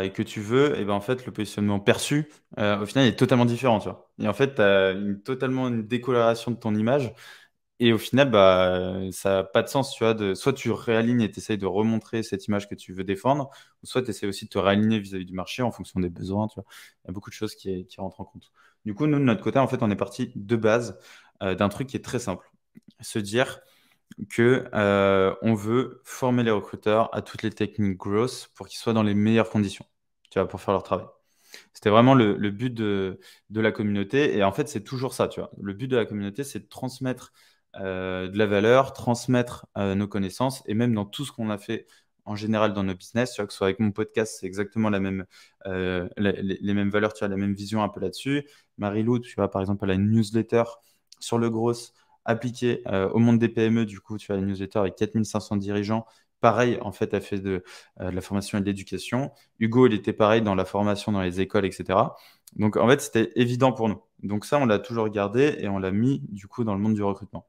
et que tu veux, et ben en fait, le positionnement perçu, au final, il est totalement différent, tu vois. Et en fait, tu as totalement une décoloration de ton image. Et au final, bah, ça n'a pas de sens, tu vois. Soit tu réalignes et tu essayes de remontrer cette image que tu veux défendre, ou soit tu essaies aussi de te réaligner vis-à-vis du marché en fonction des besoins, tu vois. Il y a beaucoup de choses qui rentrent en compte. Du coup, nous, de notre côté, en fait, on est parti de base d'un truc qui est très simple. Se dire que on veut former les recruteurs à toutes les techniques growth pour qu'ils soient dans les meilleures conditions, tu vois, pour faire leur travail. C'était vraiment le but de la communauté. Et en fait, c'est toujours ça, tu vois. Le but de la communauté, c'est de transmettre de la valeur, transmettre nos connaissances. Et même dans tout ce qu'on a fait en général dans nos business, tu vois, que ce soit avec mon podcast, c'est exactement la même, les mêmes valeurs, tu as la même vision un peu là-dessus. Marie-Lou, tu vois, par exemple, elle a une newsletter sur le gros appliquée au monde des PME. Du coup, tu as une newsletter avec 4500 dirigeants. Pareil, en fait, elle fait de la formation et de l'éducation. Hugo, il était pareil dans la formation dans les écoles, etc. Donc, en fait, c'était évident pour nous. Donc, ça, on l'a toujours gardé et on l'a mis, du coup, dans le monde du recrutement.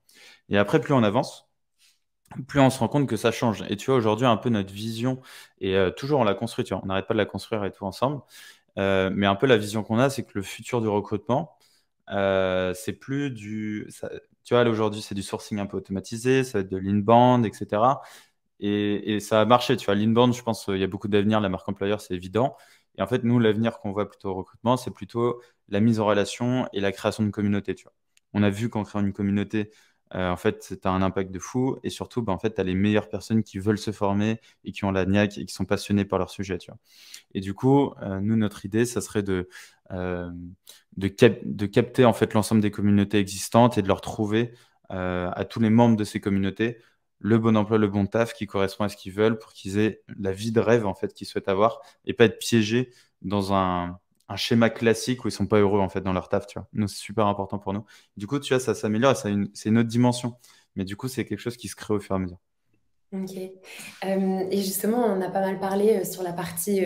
Et après, plus on avance, plus on se rend compte que ça change. Et tu vois, aujourd'hui, un peu notre vision, et toujours on la construit, tu vois, on n'arrête pas de la construire et tout ensemble. Mais un peu la vision qu'on a, c'est que le futur du recrutement, c'est plus tu vois, là, aujourd'hui, c'est du sourcing un peu automatisé, ça va être de l'inbound, etc. Et ça a marché, tu vois. L'inbound, je pense qu'il y a beaucoup d'avenir. La marque employeur, c'est évident. Et en fait, nous, l'avenir qu'on voit plutôt au recrutement, c'est plutôt la mise en relation et la création de communautés, tu vois. On a vu qu'en créant une communauté, en fait, ça a un impact de fou. Et surtout, bah, en fait, tu as les meilleures personnes qui veulent se former et qui ont la niaque et qui sont passionnées par leur sujet, tu vois. Et du coup, nous, notre idée, ça serait euh, de capter en fait l'ensemble des communautés existantes et de leur trouver à tous les membres de ces communautés le bon emploi, le bon taf qui correspond à ce qu'ils veulent pour qu'ils aient la vie de rêve en fait qu'ils souhaitent avoir et pas être piégés dans un schéma classique où ils sont pas heureux en fait dans leur taf, tu vois. Nous, c'est super important pour nous. Du coup, tu vois, ça s'améliore et c'est une autre dimension. Mais du coup, c'est quelque chose qui se crée au fur et à mesure. Ok. Et justement, on a pas mal parlé sur la partie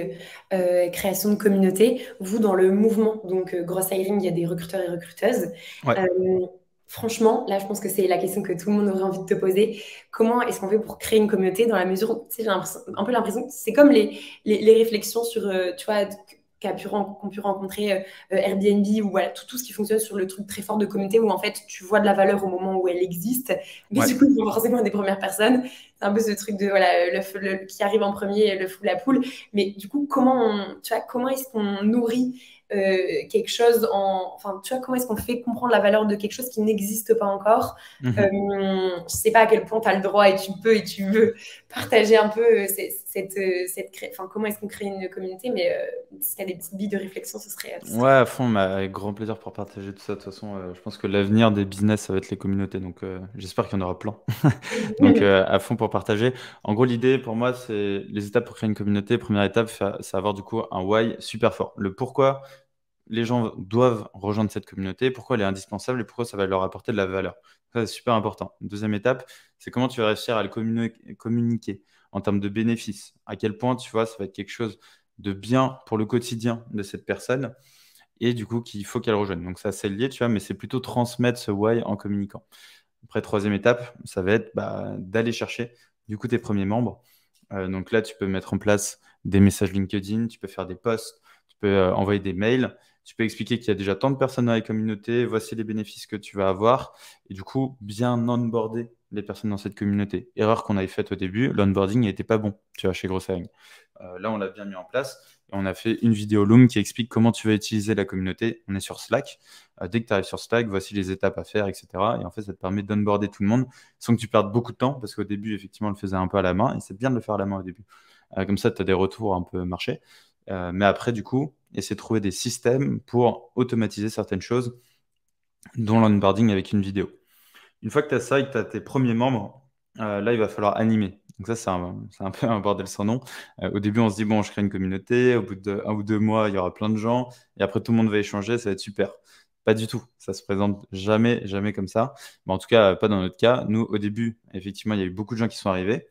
création de communauté. Vous, dans le mouvement, donc Gross Hiring, il y a des recruteurs et recruteuses. Ouais. Euh, Franchement, là, je pense que c'est la question que tout le monde aurait envie de te poser. Comment est-ce qu'on fait pour créer une communauté dans la mesure où, tu sais, un peu l'impression que c'est comme les réflexions sur, tu vois, qu'ont pu rencontrer Airbnb ou voilà, tout ce qui fonctionne sur le truc très fort de communauté où en fait, tu vois de la valeur au moment où elle existe. Mais Ouais. du coup, il faut forcément des premières personnes. C'est un peu ce truc de voilà, qui arrive en premier, le fou de la poule. Mais du coup, tu vois, comment est-ce qu'on nourrit quelque chose enfin, tu vois, comment est-ce qu'on fait comprendre la valeur de quelque chose qui n'existe pas encore. Mhm. Je sais pas à quel point tu as le droit et tu peux et tu veux partager un peu enfin, comment est-ce qu'on crée une communauté, mais si tu as des petites billes de réflexion, ce Ouais, serait... à fond, mais avec grand plaisir pour partager tout ça. De toute façon, je pense que l'avenir des business, ça va être les communautés. Donc, j'espère qu'il y en aura plein. Donc, à fond pour partager. En gros, l'idée pour moi, c'est les étapes pour créer une communauté. Première étape, c'est avoir du coup un why super fort. Le pourquoi les gens doivent rejoindre cette communauté, pourquoi elle est indispensable et pourquoi ça va leur apporter de la valeur. Ça, c'est super important. Deuxième étape, c'est comment tu vas réussir à le communiquer en termes de bénéfices. À quel point, tu vois, ça va être quelque chose de bien pour le quotidien de cette personne et du coup qu'il faut qu'elle rejoigne. Donc ça, c'est lié, tu vois, mais c'est plutôt transmettre ce why en communiquant. Après, troisième étape, ça va être bah, d'aller chercher du coup tes premiers membres. Donc là, tu peux mettre en place des messages LinkedIn, tu peux faire des posts, tu peux envoyer des mails, tu peux expliquer qu'il y a déjà tant de personnes dans la communauté, voici les bénéfices que tu vas avoir, et du coup, bien onboarder les personnes dans cette communauté. Erreur qu'on avait faite au début, l'onboarding n'était pas bon, tu vois, chez Grossaring. Là, on l'a bien mis en place. Et on a fait une vidéo Loom qui explique comment tu vas utiliser la communauté. On est sur Slack. Dès que tu arrives sur Slack, voici les étapes à faire, etc. Et en fait, ça te permet d'onboarder tout le monde sans que tu perdes beaucoup de temps, parce qu'au début, effectivement, on le faisait un peu à la main, et c'est bien de le faire à la main au début. Comme ça, tu as des retours un peu marché. Mais après, du coup, essaie de trouver des systèmes pour automatiser certaines choses, dont l'onboarding avec une vidéo. Une fois que tu as ça et que tu as tes premiers membres, là, il va falloir animer. Donc ça, c'est un peu un bordel sans nom. Au début, on se dit, bon, je crée une communauté, au bout de 1 ou 2 mois, il y aura plein de gens, et après, tout le monde va échanger, ça va être super. Pas du tout. Ça se présente jamais, jamais comme ça. Mais en tout cas, pas dans notre cas. Nous, au début, effectivement, il y a eu beaucoup de gens qui sont arrivés.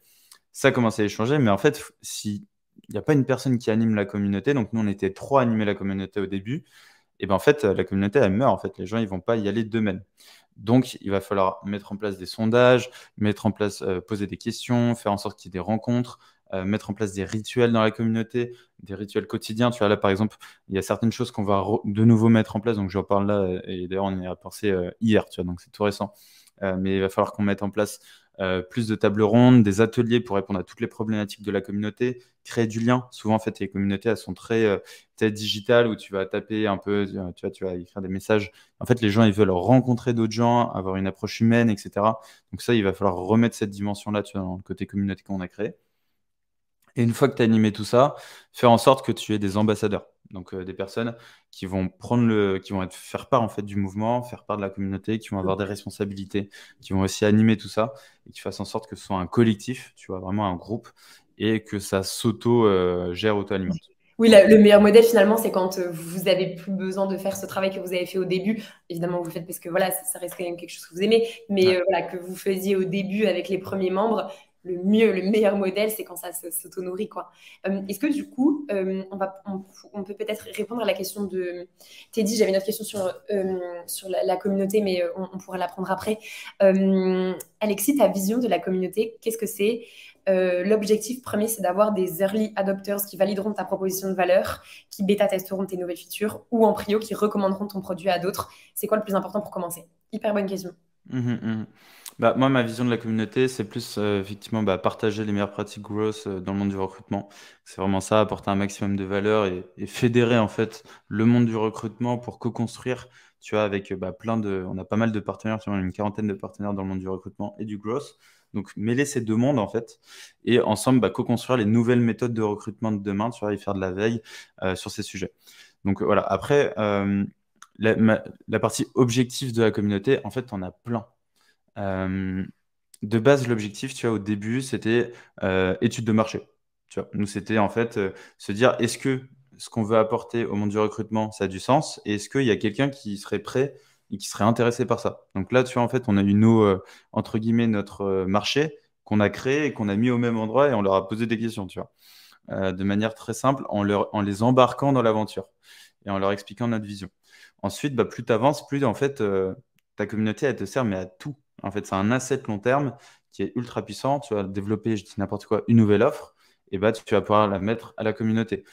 Ça a commencé à échanger, mais en fait, si il n'y a pas une personne qui anime la communauté, donc nous, on était trois à animer la communauté au début, et ben en fait, la communauté, elle meurt. En fait, les gens, ils vont pas y aller d'eux-mêmes. Donc, il va falloir mettre en place des sondages, mettre en place, poser des questions, faire en sorte qu'il y ait des rencontres, mettre en place des rituels dans la communauté, des rituels quotidiens. Tu vois, là, par exemple, il y a certaines choses qu'on va de nouveau mettre en place. Donc, j'en parle là, et d'ailleurs, on y a pensé hier, tu vois, donc c'est tout récent. Mais il va falloir qu'on mette en place plus de tables rondes, des ateliers pour répondre à toutes les problématiques de la communauté, créer du lien. Souvent, en fait, les communautés, elles sont très digitales où tu vas taper un peu, tu vois, tu vas écrire des messages. En fait, les gens, ils veulent rencontrer d'autres gens, avoir une approche humaine, etc. Donc ça, il va falloir remettre cette dimension-là, tu vois, dans le côté communauté qu'on a créé. Et une fois que tu as animé tout ça, faire en sorte que tu aies des ambassadeurs. Donc des personnes qui vont qui vont faire part en fait du mouvement, faire part de la communauté, qui vont avoir des responsabilités, qui vont aussi animer tout ça et qui fassent en sorte que ce soit un collectif, tu vois, vraiment un groupe et que ça s'auto-gère, auto-alimente. Oui, le meilleur modèle finalement, c'est quand vous avez plus besoin de faire ce travail que vous avez fait au début. Évidemment, vous le faites parce que voilà, ça reste quand même quelque chose que vous aimez, mais Ouais. voilà, que vous faisiez au début avec les premiers membres, le mieux, le meilleur modèle, c'est quand ça s'auto-nourrit, quoi. Est-ce que du coup, on peut peut-être répondre à la question de Teddy, j'avais une autre question sur la communauté, mais on pourra la prendre après. Alexis, ta vision de la communauté, qu'est-ce que c'est? L'objectif premier, c'est d'avoir des early adopters qui valideront ta proposition de valeur, qui bêta-testeront tes nouvelles features, ou en prio, qui recommanderont ton produit à d'autres. C'est quoi le plus important pour commencer? Hyper bonne question. Mhm, mhm. Bah, moi, ma vision de la communauté, c'est plus effectivement bah, partager les meilleures pratiques growth dans le monde du recrutement. C'est vraiment ça, apporter un maximum de valeur et fédérer en fait le monde du recrutement pour co-construire, tu vois, avec bah, on a pas mal de partenaires, tu vois, une quarantaine de partenaires dans le monde du recrutement et du growth. Donc, mêler ces deux mondes en fait et ensemble bah, co-construire les nouvelles méthodes de recrutement de demain, tu vois, et faire de la veille sur ces sujets. Donc voilà, après, la partie objectif de la communauté, en fait, on a plein. Euh, de base, l'objectif, tu vois, au début, c'était étude de marché. Tu vois, nous, c'était en fait se dire est-ce que ce qu'on veut apporter au monde du recrutement, ça a du sens et est-ce qu'il y a quelqu'un qui serait prêt et qui serait intéressé par ça? Donc là, tu vois, en fait, on a eu entre guillemets, notre marché qu'on a créé et qu'on a mis au même endroit et on leur a posé des questions, tu vois, de manière très simple en les embarquant dans l'aventure et en leur expliquant notre vision. Ensuite, bah, plus tu avances, plus en fait, ta communauté, elle te sert, mais à tout. En fait, c'est un asset long terme qui est ultra puissant. Tu vas développer, je dis n'importe quoi, une nouvelle offre, et bah, tu vas pouvoir la mettre à la communauté.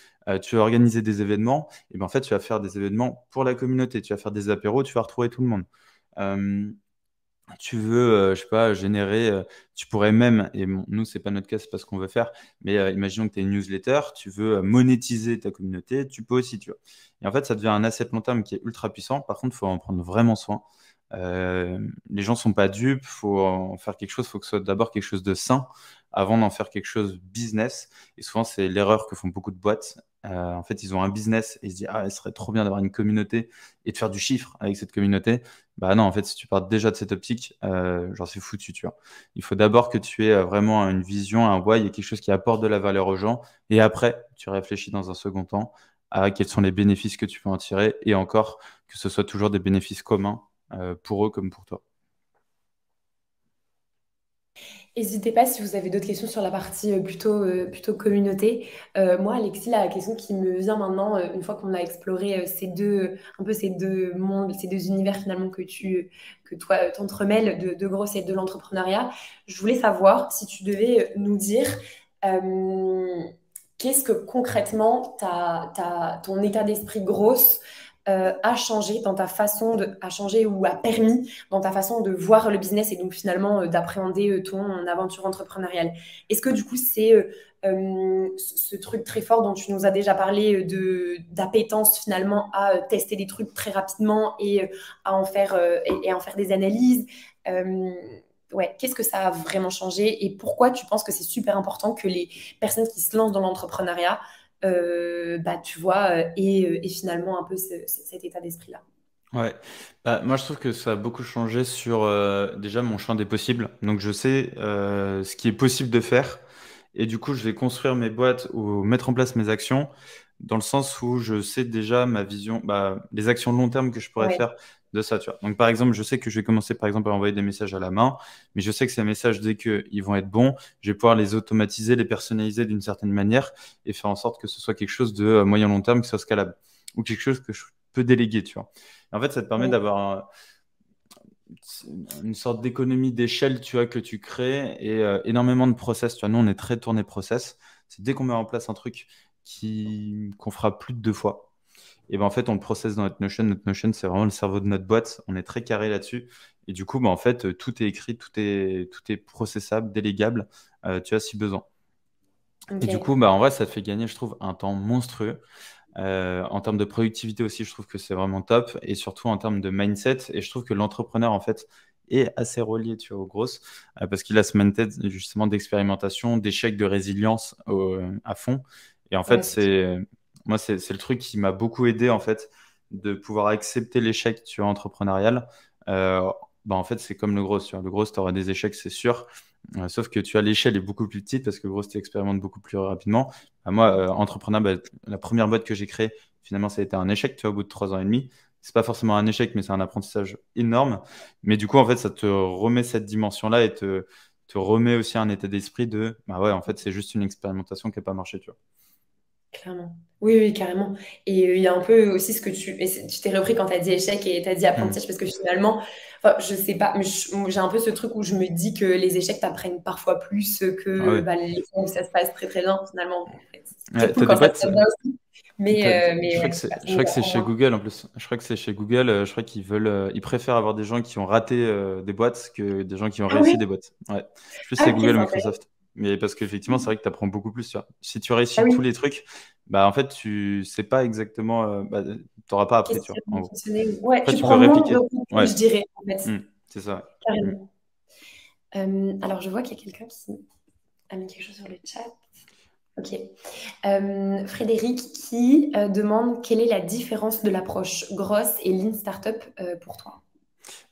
Tu vas organiser des événements, et ben en fait, tu vas faire des événements pour la communauté. Tu vas faire des apéros, tu vas retrouver tout le monde. Euh, Tu veux, je sais pas, tu pourrais même, et bon, nous, c'est pas notre cas, c'est pas ce qu'on veut faire, mais imaginons que tu as une newsletter, tu veux monétiser ta communauté, tu peux aussi, tu vois. Et en fait, ça devient un asset long terme qui est ultra puissant. Par contre, il faut en prendre vraiment soin. Les gens sont pas dupes, il faut en faire quelque chose, il faut que ce soit d'abord quelque chose de sain avant d'en faire quelque chose business. Et souvent, c'est l'erreur que font beaucoup de boîtes. En fait, ils ont un business et ils se disent, ah, il serait trop bien d'avoir une communauté et de faire du chiffre avec cette communauté. Bah non, en fait, si tu pars déjà de cette optique, genre c'est foutu, tu vois. Il faut d'abord que tu aies vraiment une vision, un why et quelque chose qui apporte de la valeur aux gens. Et après, tu réfléchis dans un second temps à quels sont les bénéfices que tu peux en tirer et encore que ce soit toujours des bénéfices communs pour eux comme pour toi. N'hésitez pas si vous avez d'autres questions sur la partie plutôt communauté. Moi, Alexis, la question qui me vient maintenant, une fois qu'on a exploré un peu ces deux mondes, ces deux univers finalement que toi t'entremêles de grosse et de l'entrepreneuriat, je voulais savoir si tu devais nous dire euh, qu'est-ce que concrètement ton état d'esprit grosse a changé dans ta a changé ou a permis dans ta façon de voir le business et donc finalement d'appréhender ton aventure entrepreneuriale? Est-ce que du coup c'est ce truc très fort dont tu nous as déjà parlé d'appétence finalement à tester des trucs très rapidement et et en faire des analyses? euh, ouais, qu'est-ce que ça a vraiment changé et pourquoi tu penses que c'est super important que les personnes qui se lancent dans l'entrepreneuriat, tu vois, et finalement un peu cet état d'esprit-là. Ouais, moi je trouve que ça a beaucoup changé sur déjà mon champ des possibles. Donc je sais ce qui est possible de faire et du coup je vais construire mes boîtes ou mettre en place mes actions dans le sens où je sais déjà ma vision, les actions long terme que je pourrais Ouais, faire de ça, tu vois. Donc par exemple, je sais que je vais commencer par exemple à envoyer des messages à la main, mais je sais que ces messages, dès qu'ils vont être bons, je vais pouvoir les automatiser, les personnaliser d'une certaine manière et faire en sorte que ce soit quelque chose de moyen long terme, que ce soit scalable ou quelque chose que je peux déléguer, tu vois. En fait, ça te permet ouais, d'avoir une sorte d'économie d'échelle, tu vois, que tu crées et énormément de process. Tu vois, nous, on est très tourné process. C'est dès qu'on met en place un truc qu'on fera plus de 2 fois, et ben en fait, on le process dans notre Notion. Notre Notion, c'est vraiment le cerveau de notre boîte. On est très carré là-dessus. Et du coup, en fait, tout est écrit, tout est processable, délégable, tu as si besoin. Et du coup, ok, en vrai, ça te fait gagner, je trouve, un temps monstrueux. En termes de productivité aussi, je trouve que c'est vraiment top. Et surtout en termes de mindset. Et je trouve que l'entrepreneur, en fait, est assez relié, tu vois, aux grosses, parce qu'il a ce mindset justement d'expérimentation, d'échec, de résilience à fond. Et en fait, ouais, c'est clair. moi, c'est le truc qui m'a beaucoup aidé, en fait, de pouvoir accepter l'échec, tu vois, entrepreneurial. Euh, en fait, c'est comme le gros, tu vois. Le gros, tu auras des échecs, c'est sûr. Sauf que tu as l'échelle est beaucoup plus petite parce que le gros, tu expérimentes beaucoup plus rapidement. Moi, entrepreneur, la première boîte que j'ai créée, finalement, ça a été un échec, tu vois, au bout de 3 ans et demi. C'est pas forcément un échec, mais c'est un apprentissage énorme. Mais du coup, en fait, ça te remet cette dimension-là et te remet aussi un état d'esprit de, bah ouais, en fait, c'est juste une expérimentation qui n'a pas marché, tu vois. Clairement. Oui, oui, carrément. Et il y a un peu aussi ce que tu t'es repris quand tu as dit échec et tu as dit Hmm. apprentissage, parce que finalement, enfin, je sais pas, mais j'ai un peu ce truc où je me dis que les échecs t'apprennent parfois plus Ah que ouais. les fois où ça se passe très très bien, finalement. En fait, c'est Ouais, cool t'as des quand ça se boîtes. passe bien aussi. Mais Je crois ouais, que c'est ça, ça je nous crois que c'est apprend chez moins. Google en plus. Je crois que c'est chez Google. Je crois qu'ils veulent, ils préfèrent avoir des gens qui ont raté des boîtes que des gens qui ont Ah oui? réussi des boîtes. Ouais. Plus Ah c'est ok, Google c'est ou intéressant. Microsoft. Mais parce qu'effectivement, c'est vrai que tu apprends beaucoup plus. Tu vois. Si tu Ah réussis tous oui, les trucs, en fait, tu sais pas exactement. T'auras pas appris, qu'est-ce tu qui a vois, en bien gros. fonctionné? Ouais, Après, tu tu peux prends moins de répliquer. recul, Ouais. je dirais, en fait, Hmm. C'est ça. Ouais. Hmm. carrément. Alors, je vois qu'il y a quelqu'un qui a mis quelque chose sur le chat. Ok. Frédéric qui demande quelle est la différence de l'approche grosse et lean startup pour toi?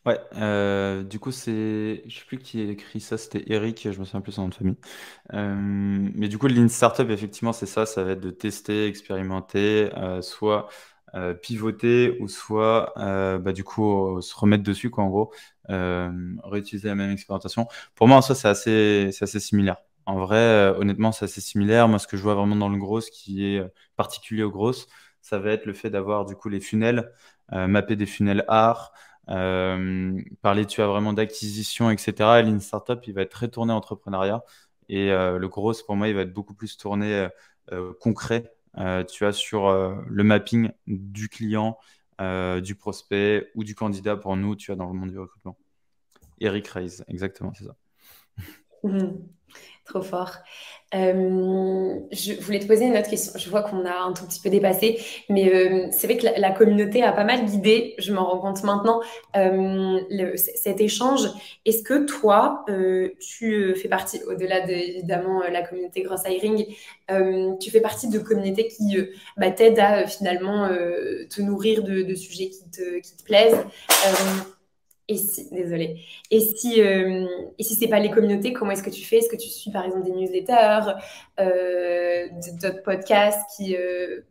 Ouais, du coup, je sais plus qui a écrit ça, c'était Eric, je me souviens plus son nom de famille. Mais du coup, le Lean Startup, effectivement, c'est ça, ça va être de tester, expérimenter, soit pivoter ou soit du coup se remettre dessus, quoi, en gros, réutiliser la même expérimentation. Pour moi, en soi, c'est assez similaire. En vrai, honnêtement, c'est assez similaire. Moi, ce que je vois vraiment dans le gros, ce qui est particulier au gros, ça va être le fait d'avoir du coup les funnels, mapper des funnels art. Parler, tu as vraiment d'acquisition, etc. Et Lean Startup, il va être très tourné entrepreneuriat. Et le gros, pour moi, il va être beaucoup plus tourné concret, tu as sur le mapping du client, du prospect ou du candidat pour nous, tu as dans le monde du recrutement. Eric Reis, exactement, c'est ça. Mhm. Trop fort. Je voulais te poser une autre question. Je vois qu'on a un tout petit peu dépassé, mais c'est vrai que la communauté a pas mal guidé, je m'en rends compte maintenant, cet échange. Est-ce que toi, tu fais partie, au-delà de, évidemment, la communauté Gross Hiring, tu fais partie de communautés qui t'aident à finalement te nourrir de sujets qui te plaisent? Désolée, et si c'est pas les communautés, comment est-ce que tu fais? Est-ce que tu suis par exemple des newsletters, d'autres podcasts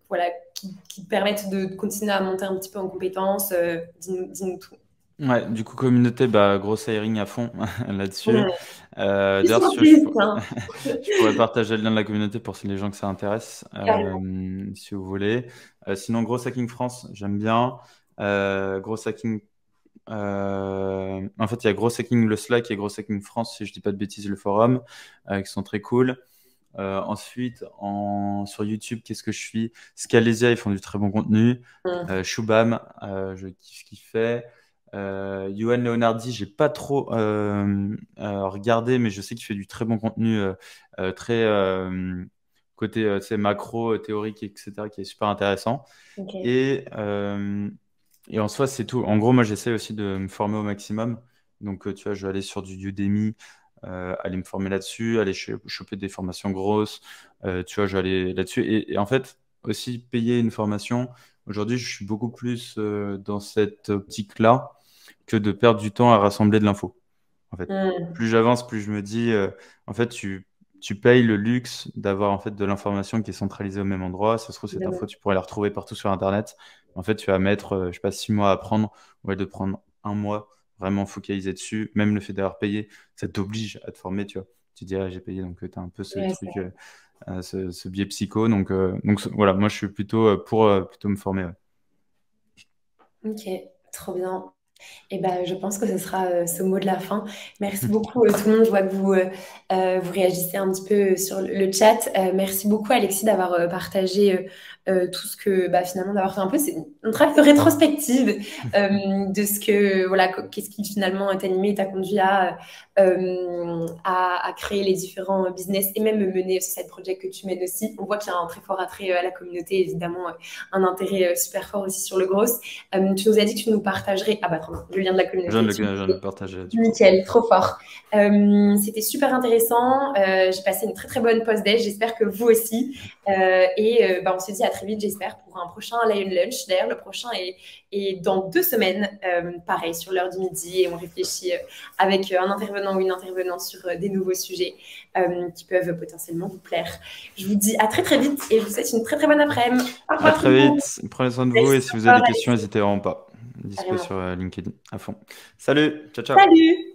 voilà, qui te permettent de continuer à monter un petit peu en compétences? Dis-nous tout. Ouais, du coup, communauté, grosse hiring à fond là-dessus. Mmh. D'ailleurs, Plus en si tu veux, je, plus, hein. je pourrais partager le lien de la communauté pour les gens que ça intéresse, Carrément. si vous voulez. Sinon, Gros Hacking France, j'aime bien. Gros Hacking, en fait, il y a Gros Hacking le Slack et Gros Hacking France, si je dis pas de bêtises, le forum, qui sont très cool. Ensuite, sur YouTube, qu'est-ce que je suis? Scalesia, ils font du très bon contenu. Shubham, je kiffe ce qu'il fait. Yoann Leonardi, j'ai pas trop regardé, mais je sais qu'il fait du très bon contenu, très côté tu sais, macro, théorique, etc., qui est super intéressant. Ok. Et, euh, et en soi, c'est tout. En gros, moi, j'essaie aussi de me former au maximum. Donc, tu vois, je vais aller sur du Udemy, aller me former là-dessus, aller choper des formations grosses. Tu vois, je vais aller là-dessus. Et en fait, aussi payer une formation. Aujourd'hui, je suis beaucoup plus dans cette optique-là que de perdre du temps à rassembler de l'info. En fait, Hmm. plus j'avance, plus je me dis, en fait, tu payes le luxe d'avoir en fait de l'information qui est centralisée au même endroit. Ça se trouve, cette info, tu pourrais la retrouver partout sur Internet. En fait, tu vas mettre, je sais pas, 6 mois à apprendre, ouais, de prendre un mois vraiment focalisé dessus. Même le fait d'avoir payé, ça t'oblige à te former, tu vois. Tu dis, ah, j'ai payé, donc tu as un peu ce Ouais, truc, ce biais psycho. Voilà, moi, je suis plutôt pour plutôt me former. Ouais. ok, trop bien. Et ben, je pense que ce sera ce mot de la fin. Merci beaucoup tout le monde. Je vois que vous réagissez un petit peu sur le chat. Merci beaucoup Alexis d'avoir partagé tout ce que finalement d'avoir fait un peu. C'est une traque de rétrospective de ce que voilà, qu'est-ce qui finalement t'a animé et t'a conduit à créer les différents business et même mener ce side project que tu mènes aussi. On voit qu'il y a un très fort attrait à la communauté, évidemment, un intérêt super fort aussi sur le gros. Tu nous as dit que tu nous partagerais. Ah bah trop bien, le lien de la communauté. Je viens de le partager, du coup. Nickel, trop fort. C'était super intéressant. J'ai passé une très très bonne pause-déj. J'espère que vous aussi. On se dit à très vite, j'espère, pour un prochain Lion Lunch. D'ailleurs, le prochain est dans 2 semaines, pareil, sur l'heure du midi. Et on réfléchit avec un intervenant ou une intervenante sur des nouveaux sujets qui peuvent potentiellement vous plaire. Je vous dis à très très vite et je vous souhaite une très très bonne après-midi. Au À revoir tout très le monde. vite. Prenez soin de vous Merci et si vous avez encore, des questions, Alexis. n'hésitez vraiment pas. Dispo Carrément. sur LinkedIn à fond. Salut, ciao, ciao. Salut!